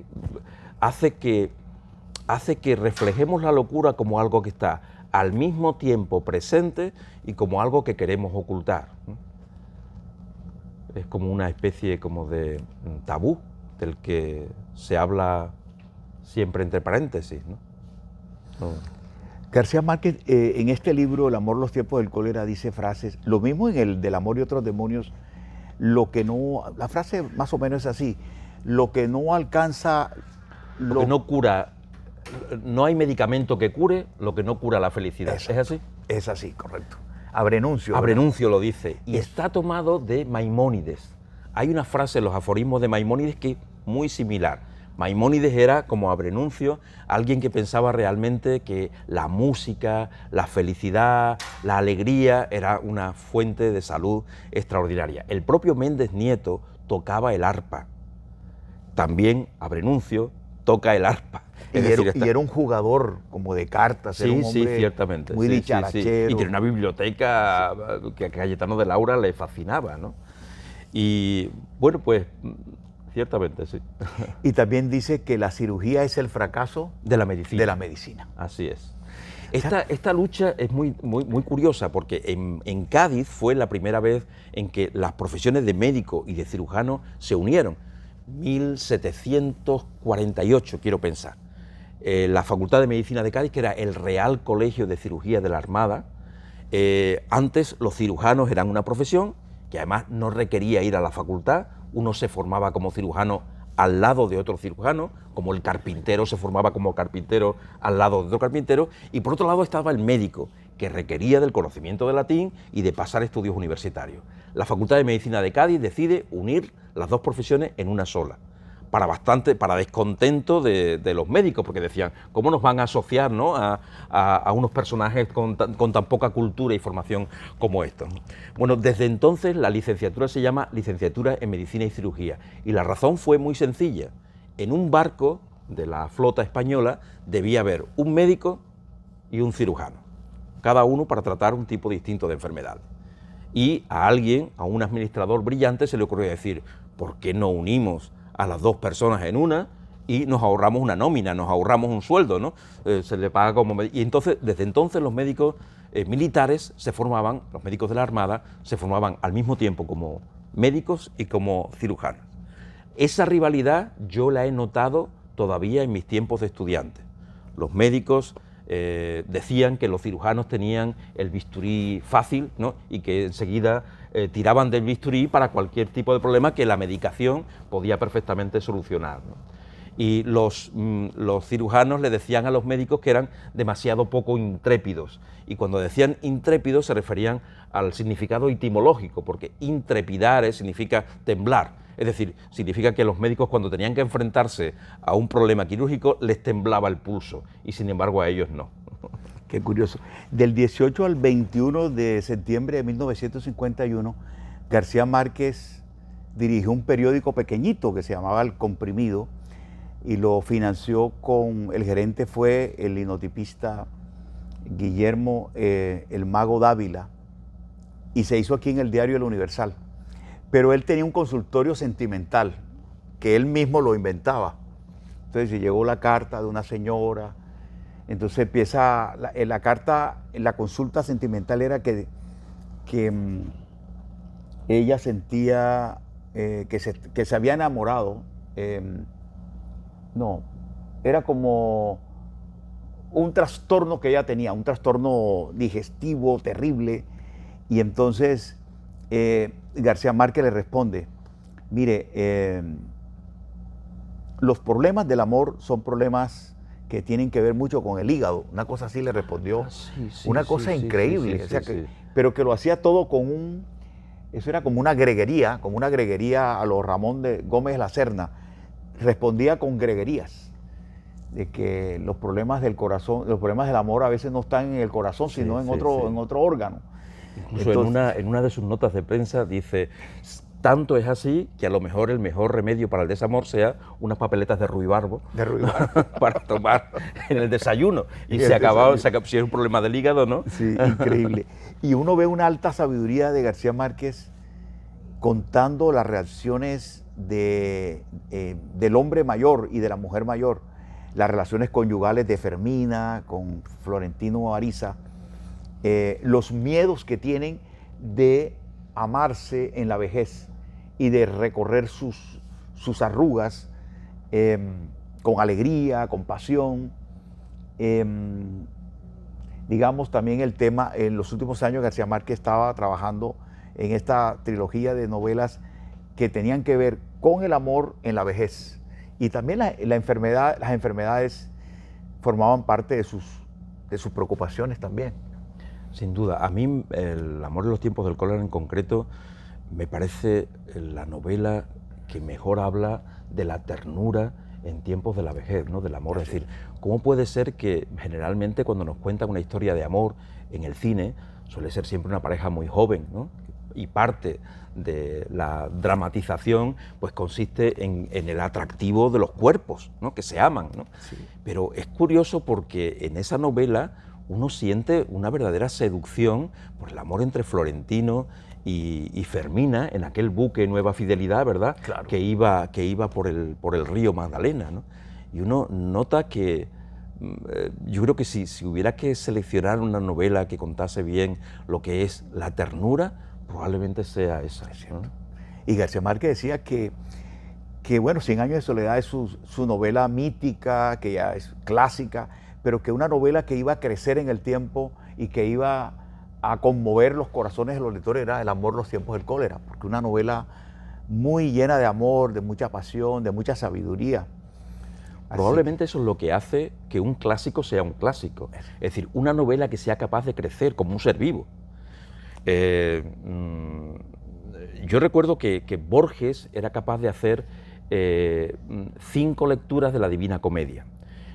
hace que reflejemos la locura como algo que está al mismo tiempo presente y como algo que queremos ocultar, ¿no? Es como una especie como de tabú del que se habla siempre entre paréntesis, ¿no? García Márquez, en este libro, El amor, los tiempos del cólera, dice frases, lo mismo en el del amor y otros demonios, la frase más o menos es así, lo que no alcanza... Lo que no cura, no hay medicamento que cure lo que no cura la felicidad. Exacto. ¿Es así? Es así, correcto. Abrenuncio. Abrenuncio lo dice, y está tomado de Maimónides. Hay una frase en los aforismos de Maimónides que es muy similar. Maimónides era, como Abrenuncio, alguien que pensaba realmente que la música, la felicidad, la alegría era una fuente de salud extraordinaria. El propio Méndez Nieto tocaba el arpa. También Abrenuncio toca el arpa. Y era un jugador como de cartas, era un hombre ciertamente, muy dicharachero. Y tiene una biblioteca que a Cayetano de Laura le fascinaba, ¿no? Y bueno, pues ciertamente, sí. Y también dice que la cirugía es el fracaso de la medicina. De la medicina. Así es. Esta lucha es muy curiosa porque en Cádiz fue la primera vez en que las profesiones de médico y de cirujano se unieron. 1748, quiero pensar. La Facultad de Medicina de Cádiz, que era el Real Colegio de Cirugía de la Armada, antes los cirujanos eran una profesión que además no requería ir a la facultad, uno se formaba como cirujano al lado de otro cirujano, como el carpintero se formaba como carpintero al lado de otro carpintero, y por otro lado estaba el médico, que requería del conocimiento del latín y de pasar estudios universitarios. La Facultad de Medicina de Cádiz decide unir las dos profesiones en una sola, para descontento de los médicos, porque decían, ¿cómo nos van a asociar, ¿no?, a unos personajes con tan poca cultura y formación como estos? Bueno, desde entonces la licenciatura se llama Licenciatura en Medicina y Cirugía, y la razón fue muy sencilla. En un barco de la flota española debía haber un médico y un cirujano, cada uno para tratar un tipo distinto de enfermedad. Y a un administrador brillante, se le ocurrió decir, ¿por qué no unimos a las dos personas en una y nos ahorramos una nómina, nos ahorramos un sueldo, ¿no? Se le paga como... Y entonces, desde entonces los médicos militares se formaban, los médicos de la Armada, se formaban al mismo tiempo como médicos y como cirujanos. Esa rivalidad yo la he notado todavía en mis tiempos de estudiante. Los médicos decían que los cirujanos tenían el bisturí fácil, ¿no?, y que enseguida tiraban del bisturí para cualquier tipo de problema que la medicación podía perfectamente solucionar, ¿no? Y los cirujanos le decían a los médicos que eran demasiado poco intrépidos, y cuando decían intrépidos se referían al significado etimológico, porque intrepidare significa temblar. Es decir, significa que los médicos, cuando tenían que enfrentarse a un problema quirúrgico, les temblaba el pulso, y sin embargo a ellos no. Qué curioso. Del 18 al 21 de septiembre de 1951, García Márquez dirigió un periódico pequeñito que se llamaba El Comprimido, y lo financió el gerente fue el linotipista Guillermo el Mago Dávila, y se hizo aquí en el diario El Universal. Pero él tenía un consultorio sentimental, que él mismo lo inventaba. Entonces llegó la carta de una señora Entonces empieza, en la carta, en la consulta sentimental era que ella sentía que se había enamorado. No, era como un trastorno que ella tenía, un trastorno digestivo terrible. Y entonces García Márquez le responde, mire, los problemas del amor son problemas que tienen que ver mucho con el hígado. Una cosa así le respondió, una cosa increíble, pero que lo hacía todo con eso era como una greguería a los Ramón de Gómez de la Serna. Respondía con greguerías, de que los problemas del corazón, los problemas del amor a veces no están en el corazón, sino en otro órgano. Incluso entonces, en una de sus notas de prensa dice, tanto es así que a lo mejor el mejor remedio para el desamor sea unas papeletas de ruibarbo para tomar en el desayuno. Y se acababa, si es un problema del hígado, ¿no? Sí, increíble. Y uno ve una alta sabiduría de García Márquez contando las reacciones del hombre mayor y de la mujer mayor, las relaciones conyugales de Fermina con Florentino Ariza, los miedos que tienen de amarse en la vejez y de recorrer sus arrugas con alegría, con pasión. Digamos también el tema, en los últimos años García Márquez estaba trabajando en esta trilogía de novelas que tenían que ver con el amor en la vejez. Y también las enfermedades formaban parte de sus preocupaciones también. Sin duda. A mí El amor en los tiempos del cólera en concreto me parece la novela que mejor habla de la ternura en tiempos de la vejez, ¿no? Del amor. Es decir, ¿cómo puede ser que generalmente cuando nos cuentan una historia de amor en el cine suele ser siempre una pareja muy joven, ¿no? Y parte de la dramatización pues consiste en el atractivo de los cuerpos, ¿no? Que se aman, ¿no? Sí. Pero es curioso porque en esa novela uno siente una verdadera seducción por el amor entre Florentino y Fermina en aquel buque Nueva Fidelidad, ¿verdad? Claro. Que iba por el río Magdalena, ¿no? Y uno nota que yo creo que si hubiera que seleccionar una novela que contase bien lo que es la ternura, probablemente sea esa, ¿no? Y García Márquez decía que bueno, Cien años de soledad es su novela mítica, que ya es clásica, pero que una novela que iba a crecer en el tiempo y que iba a conmover los corazones de los lectores era El amor en los tiempos del cólera, porque una novela muy llena de amor, de mucha pasión, de mucha sabiduría. Probablemente eso es lo que hace que un clásico sea un clásico, es decir, una novela que sea capaz de crecer como un ser vivo. Yo recuerdo que Borges era capaz de hacer 5 lecturas de la Divina Comedia.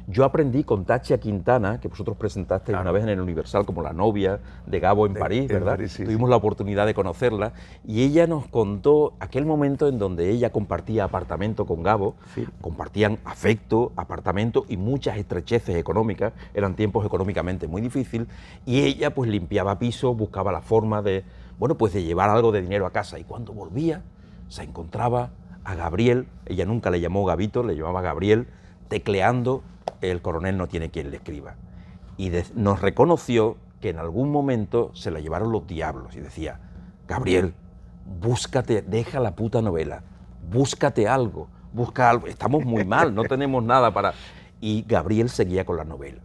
Yo aprendí con Tachia Quintana, que vosotros presentasteis una vez en el Universal como la novia de Gabo en París, ¿verdad? París, sí, tuvimos la oportunidad de conocerla y ella nos contó aquel momento en donde ella compartía apartamento con Gabo, compartían afecto, apartamento y muchas estrecheces económicas, eran tiempos económicamente muy difíciles, y ella pues limpiaba pisos, buscaba la forma de, bueno, pues de llevar algo de dinero a casa, y cuando volvía se encontraba a Gabriel, ella nunca le llamó Gabito, le llamaba Gabriel, tecleando El coronel no tiene quien le escriba. Y nos reconoció que en algún momento se la llevaron los diablos y decía, Gabriel, búscate, deja la puta novela, búscate algo, busca algo, estamos muy mal, no tenemos nada para... Y Gabriel seguía con la novela.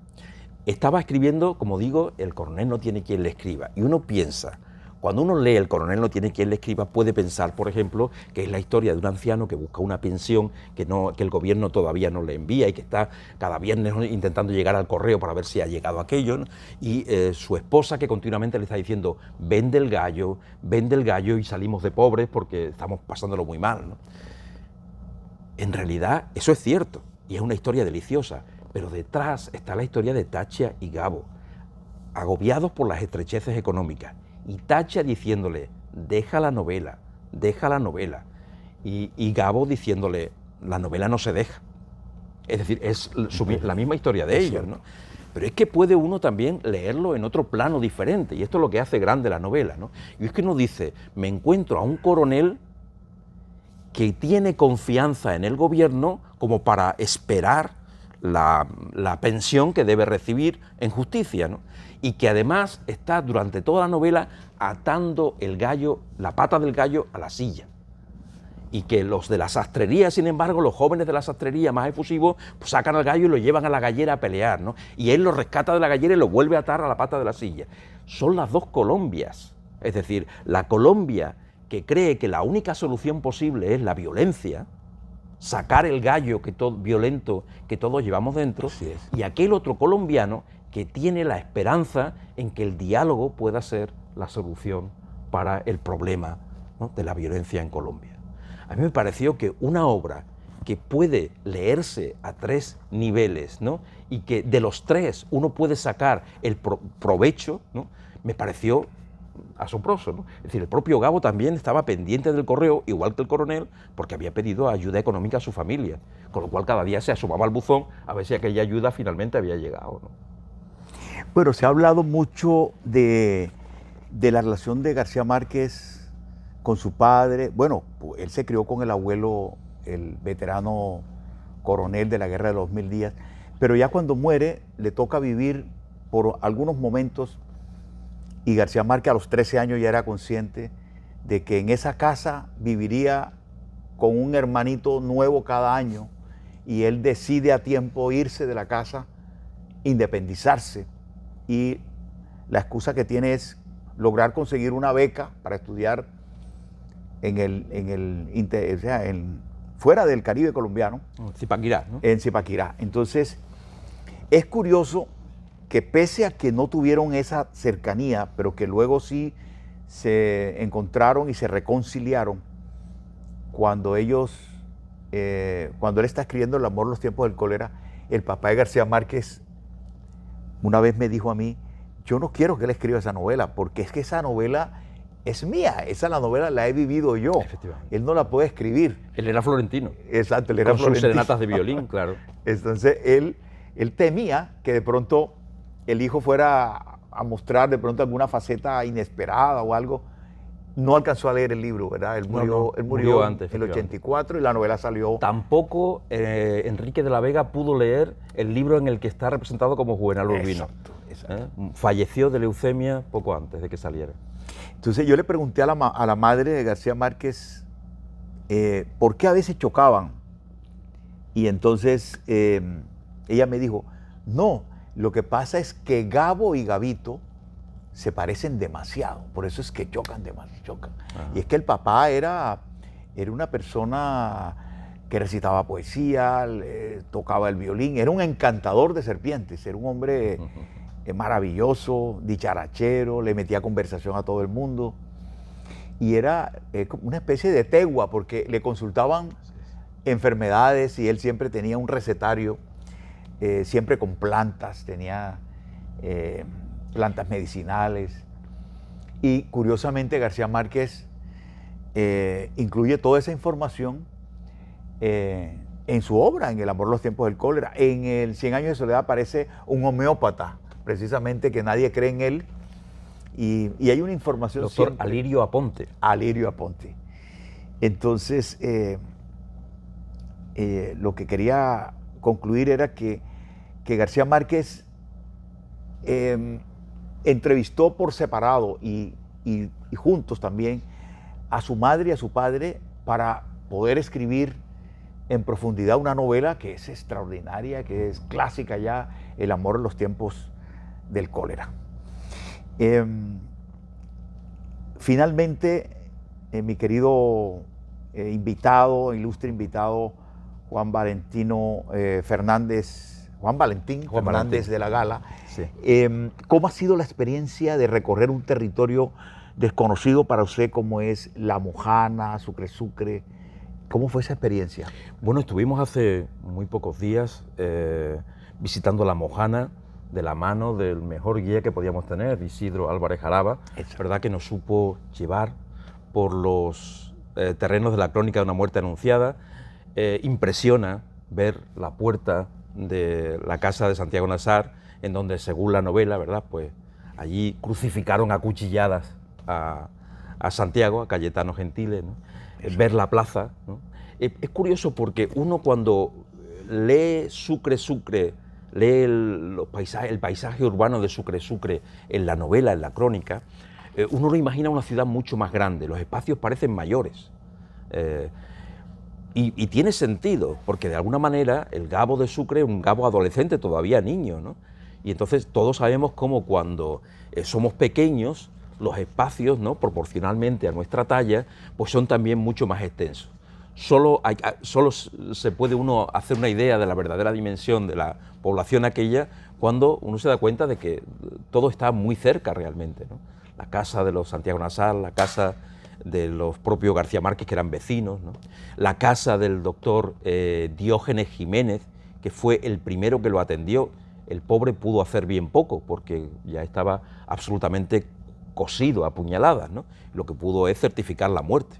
Estaba escribiendo, como digo, El coronel no tiene quien le escriba. Y uno piensa, cuando uno lee El coronel no tiene quien le escriba, puede pensar, por ejemplo, que es la historia de un anciano que busca una pensión que el gobierno todavía no le envía y que está cada viernes intentando llegar al correo para ver si ha llegado aquello, ¿no? Y su esposa que continuamente le está diciendo, vende el gallo y salimos de pobres porque estamos pasándolo muy mal, ¿no? En realidad eso es cierto y es una historia deliciosa, pero detrás está la historia de Tachia y Gabo, agobiados por las estrecheces económicas. Y Tachia diciéndole, deja la novela, y Gabo diciéndole, la novela no se deja. Es decir, es la misma historia de ellos, ¿no? Pero es que puede uno también leerlo en otro plano diferente, y esto es lo que hace grande la novela, ¿no? Y es que uno dice, me encuentro a un coronel que tiene confianza en el gobierno como para esperar la pensión que debe recibir en justicia, ¿no? Y que además está durante toda la novela atando el gallo, la pata del gallo a la silla. Y que los de la sastrería, sin embargo, los jóvenes de la sastrería más efusivos, pues sacan al gallo y lo llevan a la gallera a pelear, ¿no? Y él lo rescata de la gallera y lo vuelve a atar a la pata de la silla. Son las dos Colombias. Es decir, la Colombia que cree que la única solución posible es la violencia, sacar el gallo violento que todos llevamos dentro, y aquel otro colombiano que tiene la esperanza en que el diálogo pueda ser la solución para el problema, ¿no?, de la violencia en Colombia. A mí me pareció que una obra que puede leerse a 3 niveles, ¿no?, y que de los 3 uno puede sacar el provecho, ¿no?, me pareció asombroso, ¿no? Es decir, el propio Gabo también estaba pendiente del correo, igual que el coronel, porque había pedido ayuda económica a su familia, con lo cual cada día se asomaba al buzón a ver si aquella ayuda finalmente había llegado, ¿no? Bueno, se ha hablado mucho de la relación de García Márquez con su padre. Bueno, él se crió con el abuelo, el veterano coronel de la Guerra de los 1000 días, pero ya cuando muere le toca vivir por algunos momentos, y García Márquez a los 13 años ya era consciente de que en esa casa viviría con un hermanito nuevo cada año, y él decide a tiempo irse de la casa, independizarse, y la excusa que tiene es lograr conseguir una beca para estudiar fuera del Caribe colombiano. Zipaquirá, ¿no? En Zipaquirá. Entonces, es curioso que pese a que no tuvieron esa cercanía, pero que luego sí se encontraron y se reconciliaron cuando él está escribiendo El amor, los tiempos del cólera, el papá de García Márquez una vez me dijo a mí: yo no quiero que él escriba esa novela, porque es que esa novela es mía, la novela la he vivido yo. Él no la puede escribir. Él era florentino. Exacto, él era con florentino. Sus serenatas de violín, claro. Entonces él temía que de pronto el hijo fuera a mostrar de pronto alguna faceta inesperada o algo. No alcanzó a leer el libro, ¿verdad? Él murió antes, en el 84 y la novela salió. Tampoco Enrique de la Vega pudo leer el libro en el que está representado como Juvenal Urbino. Exacto. Falleció de leucemia poco antes de que saliera. Entonces yo le pregunté a la madre de García Márquez por qué a veces chocaban. Y entonces ella me dijo: no, lo que pasa es que Gabo y Gabito se parecen demasiado, por eso es que chocan demasiado. Y es que el papá era una persona que recitaba poesía, tocaba el violín, era un encantador de serpientes, era un hombre maravilloso, dicharachero, le metía conversación a todo el mundo, y era una especie de tegua, porque le consultaban enfermedades y él siempre tenía un recetario, siempre con plantas, tenía plantas medicinales. Y curiosamente García Márquez incluye toda esa información en su obra, en El amor, los tiempos del cólera. En el 100 años de soledad aparece un homeópata, precisamente, que nadie cree en él, y hay una información. Doctor Alirio Aponte. Alirio Aponte. Entonces, lo que quería concluir era que García Márquez entrevistó por separado y juntos también a su madre y a su padre para poder escribir en profundidad una novela que es extraordinaria, que es clásica ya, El amor en los tiempos del cólera. Finalmente, mi querido ilustre invitado, Juan Valentín Fernández de la Gala, sí. ¿Cómo ha sido la experiencia de recorrer un territorio desconocido para usted como es La Mojana, Sucre? ¿Cómo fue esa experiencia? Bueno, estuvimos hace muy pocos días visitando La Mojana de la mano del mejor guía que podíamos tener, Isidro Álvarez Jaraba. Es verdad que nos supo llevar por los terrenos de la crónica de una muerte anunciada. Impresiona ver la puerta de la casa de Santiago Nazar, en donde, según la novela, ¿verdad?, pues allí crucificaron a cuchilladas a Santiago, a Cayetano Gentile, ¿no? Ver la plaza, ¿no? Es curioso porque uno, cuando lee Sucre Sucre, lee el paisaje urbano de Sucre Sucre en la novela, en la crónica, uno lo imagina una ciudad mucho más grande, los espacios parecen mayores. Y tiene sentido, porque de alguna manera el Gabo de Sucre es un Gabo adolescente, todavía niño, ¿no? Y entonces todos sabemos cómo cuando somos pequeños, los espacios, ¿no?, proporcionalmente a nuestra talla, pues son también mucho más extensos. Solo se puede uno hacer una idea de la verdadera dimensión de la población aquella cuando uno se da cuenta de que todo está muy cerca realmente, ¿no? La casa de los Santiago Nasal, la casa de los propios García Márquez, que eran vecinos, ¿no?, la casa del doctor Diógenes Jiménez, que fue el primero que lo atendió. El pobre pudo hacer bien poco, porque ya estaba absolutamente cosido a puñaladas, ¿no? Lo que pudo es certificar la muerte.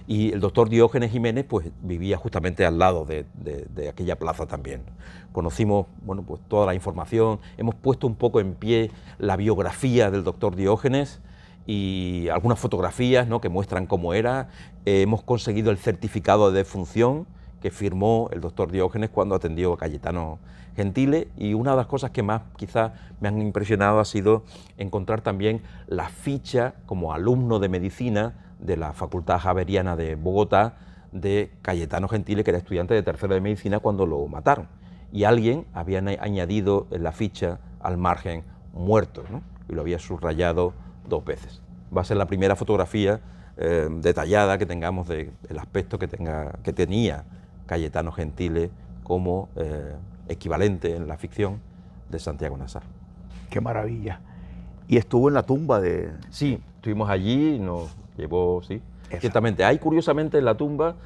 Y el doctor Diógenes Jiménez pues vivía justamente al lado de aquella plaza también. Conocimos, bueno, pues toda la información, hemos puesto un poco en pie la biografía del doctor Diógenes y algunas fotografías, ¿no?, que muestran cómo era. Hemos conseguido el certificado de defunción que firmó el doctor Diógenes cuando atendió a Cayetano Gentile, y una de las cosas que más quizás me han impresionado ha sido encontrar también la ficha como alumno de medicina de la Facultad Javeriana de Bogotá de Cayetano Gentile, que era estudiante de tercero de medicina cuando lo mataron, y alguien había añadido en la ficha al margen muerto, ¿no?, y lo había subrayado 2 veces. Va a ser la primera fotografía detallada que tengamos del aspecto que tenía Cayetano Gentile como equivalente en la ficción de Santiago Nasal. Qué maravilla. Y estuvo en la tumba de... Sí, estuvimos allí y nos llevó, sí. Ciertamente, hay curiosamente en la tumba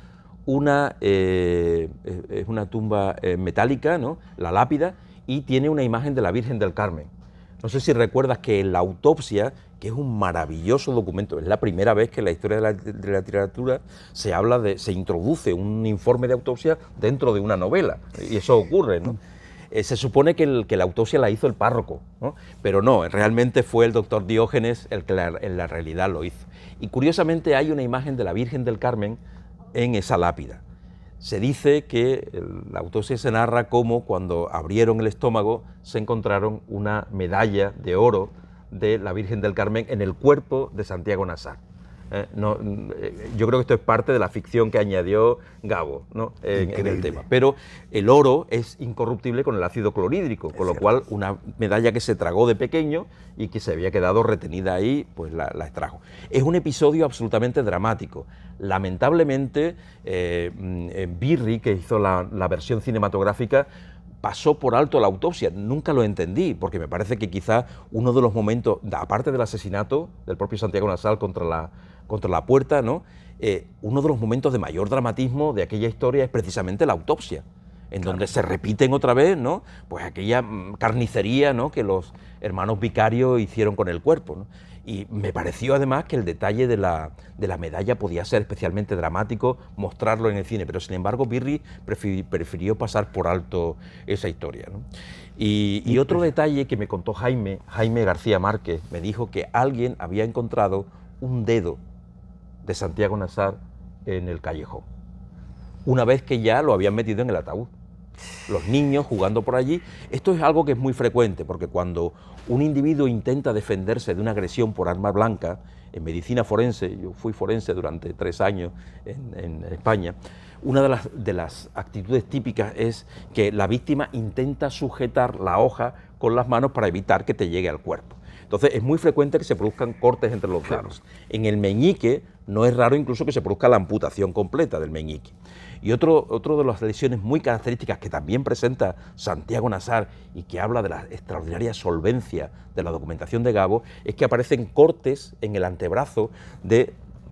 es una tumba metálica, ¿no?, la lápida, y tiene una imagen de la Virgen del Carmen. No sé si recuerdas que en la autopsia, que es un maravilloso documento, es la primera vez que en la historia de la literatura se introduce un informe de autopsia dentro de una novela, y eso ocurre, ¿no? Se supone que la autopsia la hizo el párroco, ¿no?, pero no, realmente fue el doctor Diógenes el que en la realidad lo hizo. Y curiosamente hay una imagen de la Virgen del Carmen en esa lápida. Se dice que la autopsia se narra como cuando abrieron el estómago se encontraron una medalla de oro de la Virgen del Carmen en el cuerpo de Santiago Nasal. Yo creo que esto es parte de la ficción que añadió Gabo, ¿no?, en el tema. Pero el oro es incorruptible con el ácido clorhídrico, con lo cual una medalla que se tragó de pequeño y que se había quedado retenida ahí, pues la extrajo. Es un episodio absolutamente dramático. Lamentablemente, Birri, que hizo la versión cinematográfica, pasó por alto la autopsia. Nunca lo entendí, porque me parece que quizá uno de los momentos, aparte del asesinato del propio Santiago Nasal contra la puerta, ¿no?, uno de los momentos de mayor dramatismo de aquella historia es precisamente la autopsia, en donde se repiten otra vez, ¿no?, pues aquella carnicería, ¿no?, que los hermanos vicarios hicieron con el cuerpo, ¿no? Y me pareció además que el detalle de la medalla podía ser especialmente dramático, mostrarlo en el cine, pero sin embargo Birri prefirió pasar por alto esa historia, ¿no? Y otro detalle que me contó Jaime García Márquez, me dijo que alguien había encontrado un dedo de Santiago Nasal en el callejón, una vez que ya lo habían metido en el ataúd. Los niños jugando por allí. Esto es algo que es muy frecuente, porque cuando un individuo intenta defenderse de una agresión por arma blanca, en medicina forense, yo fui forense durante 3 años en España, una de las actitudes típicas es que la víctima intenta sujetar la hoja con las manos para evitar que te llegue al cuerpo. Entonces es muy frecuente que se produzcan cortes entre los dedos. En el meñique no es raro incluso que se produzca la amputación completa del meñique. Y otro de las lesiones muy características que también presenta Santiago Nasal y que habla de la extraordinaria solvencia de la documentación de Gabo es que aparecen cortes en el antebrazo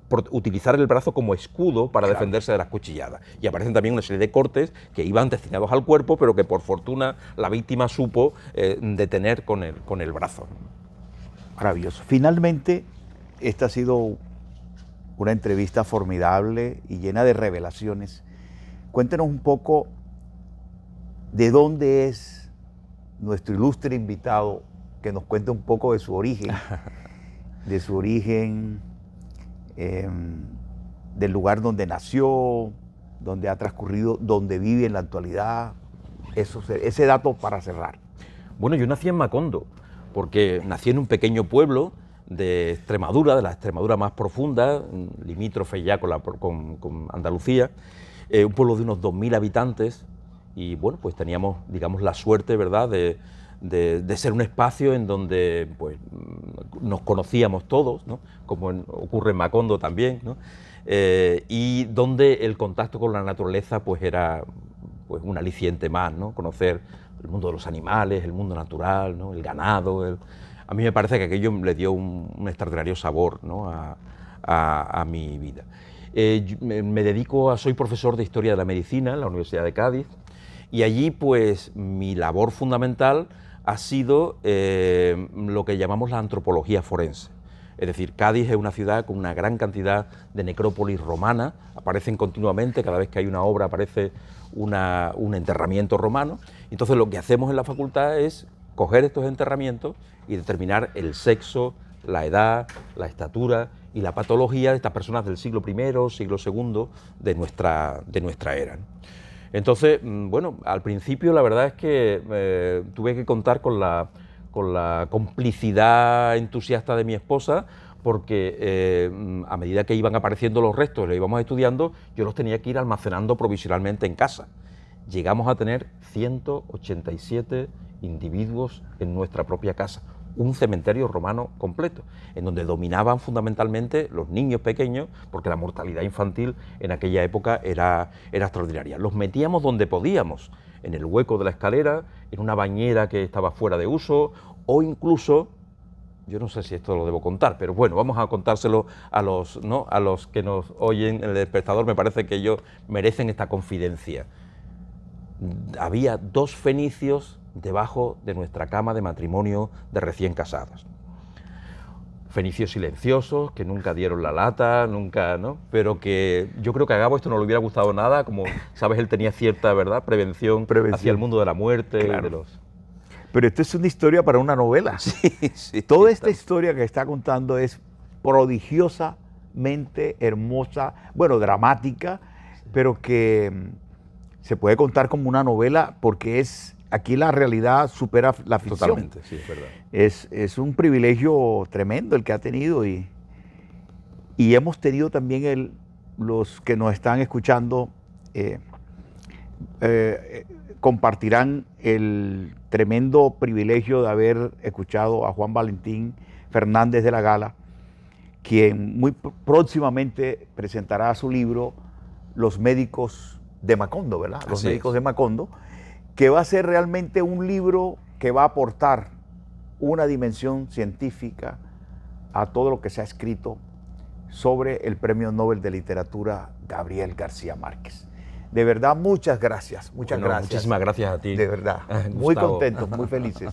por utilizar el brazo como escudo para defenderse de las cuchilladas. Y aparecen también una serie de cortes que iban destinados al cuerpo, pero que por fortuna la víctima supo detener con el brazo. Maravilloso. Finalmente, esta ha sido una entrevista formidable y llena de revelaciones. Cuéntenos un poco de dónde es nuestro ilustre invitado, que nos cuente un poco de su origen, del lugar donde nació, donde ha transcurrido, donde vive en la actualidad. Ese dato para cerrar. Bueno, yo nací en Macondo, porque nací en un pequeño pueblo de Extremadura, de la Extremadura más profunda, limítrofe ya con Andalucía, un pueblo de unos 2000 habitantes, y bueno, pues teníamos, digamos, la suerte, ¿verdad?, de ser un espacio en donde pues, nos conocíamos todos, ¿no?, como ocurre en Macondo también, ¿no?, y donde el contacto con la naturaleza pues era pues, un aliciente más, ¿no?, conocer el mundo de los animales, el mundo natural, ¿no?, el ganado. A mí me parece que aquello le dio un extraordinario sabor, ¿no?, a mi vida. Soy profesor de Historia de la Medicina en la Universidad de Cádiz, y allí pues mi labor fundamental ha sido lo que llamamos la antropología forense. Es decir, Cádiz es una ciudad con una gran cantidad de necrópolis romanas, aparecen continuamente, cada vez que hay una obra aparece un enterramiento romano. Entonces lo que hacemos en la facultad es coger estos enterramientos y determinar el sexo, la edad, la estatura y la patología de estas personas del siglo I, siglo II de nuestra era, ¿no? Entonces, bueno, al principio la verdad es que tuve que contar con la complicidad entusiasta de mi esposa, porque a medida que iban apareciendo los restos y los íbamos estudiando, yo los tenía que ir almacenando provisionalmente en casa. Llegamos a tener 187 individuos en nuestra propia casa, un cementerio romano completo, en donde dominaban fundamentalmente los niños pequeños, porque la mortalidad infantil en aquella época era extraordinaria. Los metíamos donde podíamos, en el hueco de la escalera, en una bañera que estaba fuera de uso, o incluso, yo no sé si esto lo debo contar, pero bueno, vamos a contárselo a los, ¿no?, a los que nos oyen en El Espectador. Me parece que ellos merecen esta confidencia. Había 2 fenicios debajo de nuestra cama de matrimonio de recién casados. Fenicios silenciosos, que nunca dieron la lata, nunca, ¿no?, pero que yo creo que a Gabo esto no le hubiera gustado nada, como sabes, él tenía cierta, ¿verdad?, prevención hacia el mundo de la muerte, claro. De los... Pero esto es una historia para una novela. Sí, Toda esta historia que está contando es prodigiosamente hermosa, bueno, dramática, pero que se puede contar como una novela porque aquí la realidad supera la ficción. Totalmente, sí, es verdad. Es un privilegio tremendo el que ha tenido, y hemos tenido también los que nos están escuchando compartirán el tremendo privilegio de haber escuchado a Juan Valentín Fernández de la Gala, quien muy próximamente presentará su libro Los médicos de Macondo, ¿verdad? Los médicos de Macondo, que va a ser realmente un libro que va a aportar una dimensión científica a todo lo que se ha escrito sobre el Premio Nobel de Literatura Gabriel García Márquez. De verdad, muchas gracias, muchas gracias. Muchísimas gracias a ti. De verdad, muy contentos, muy felices.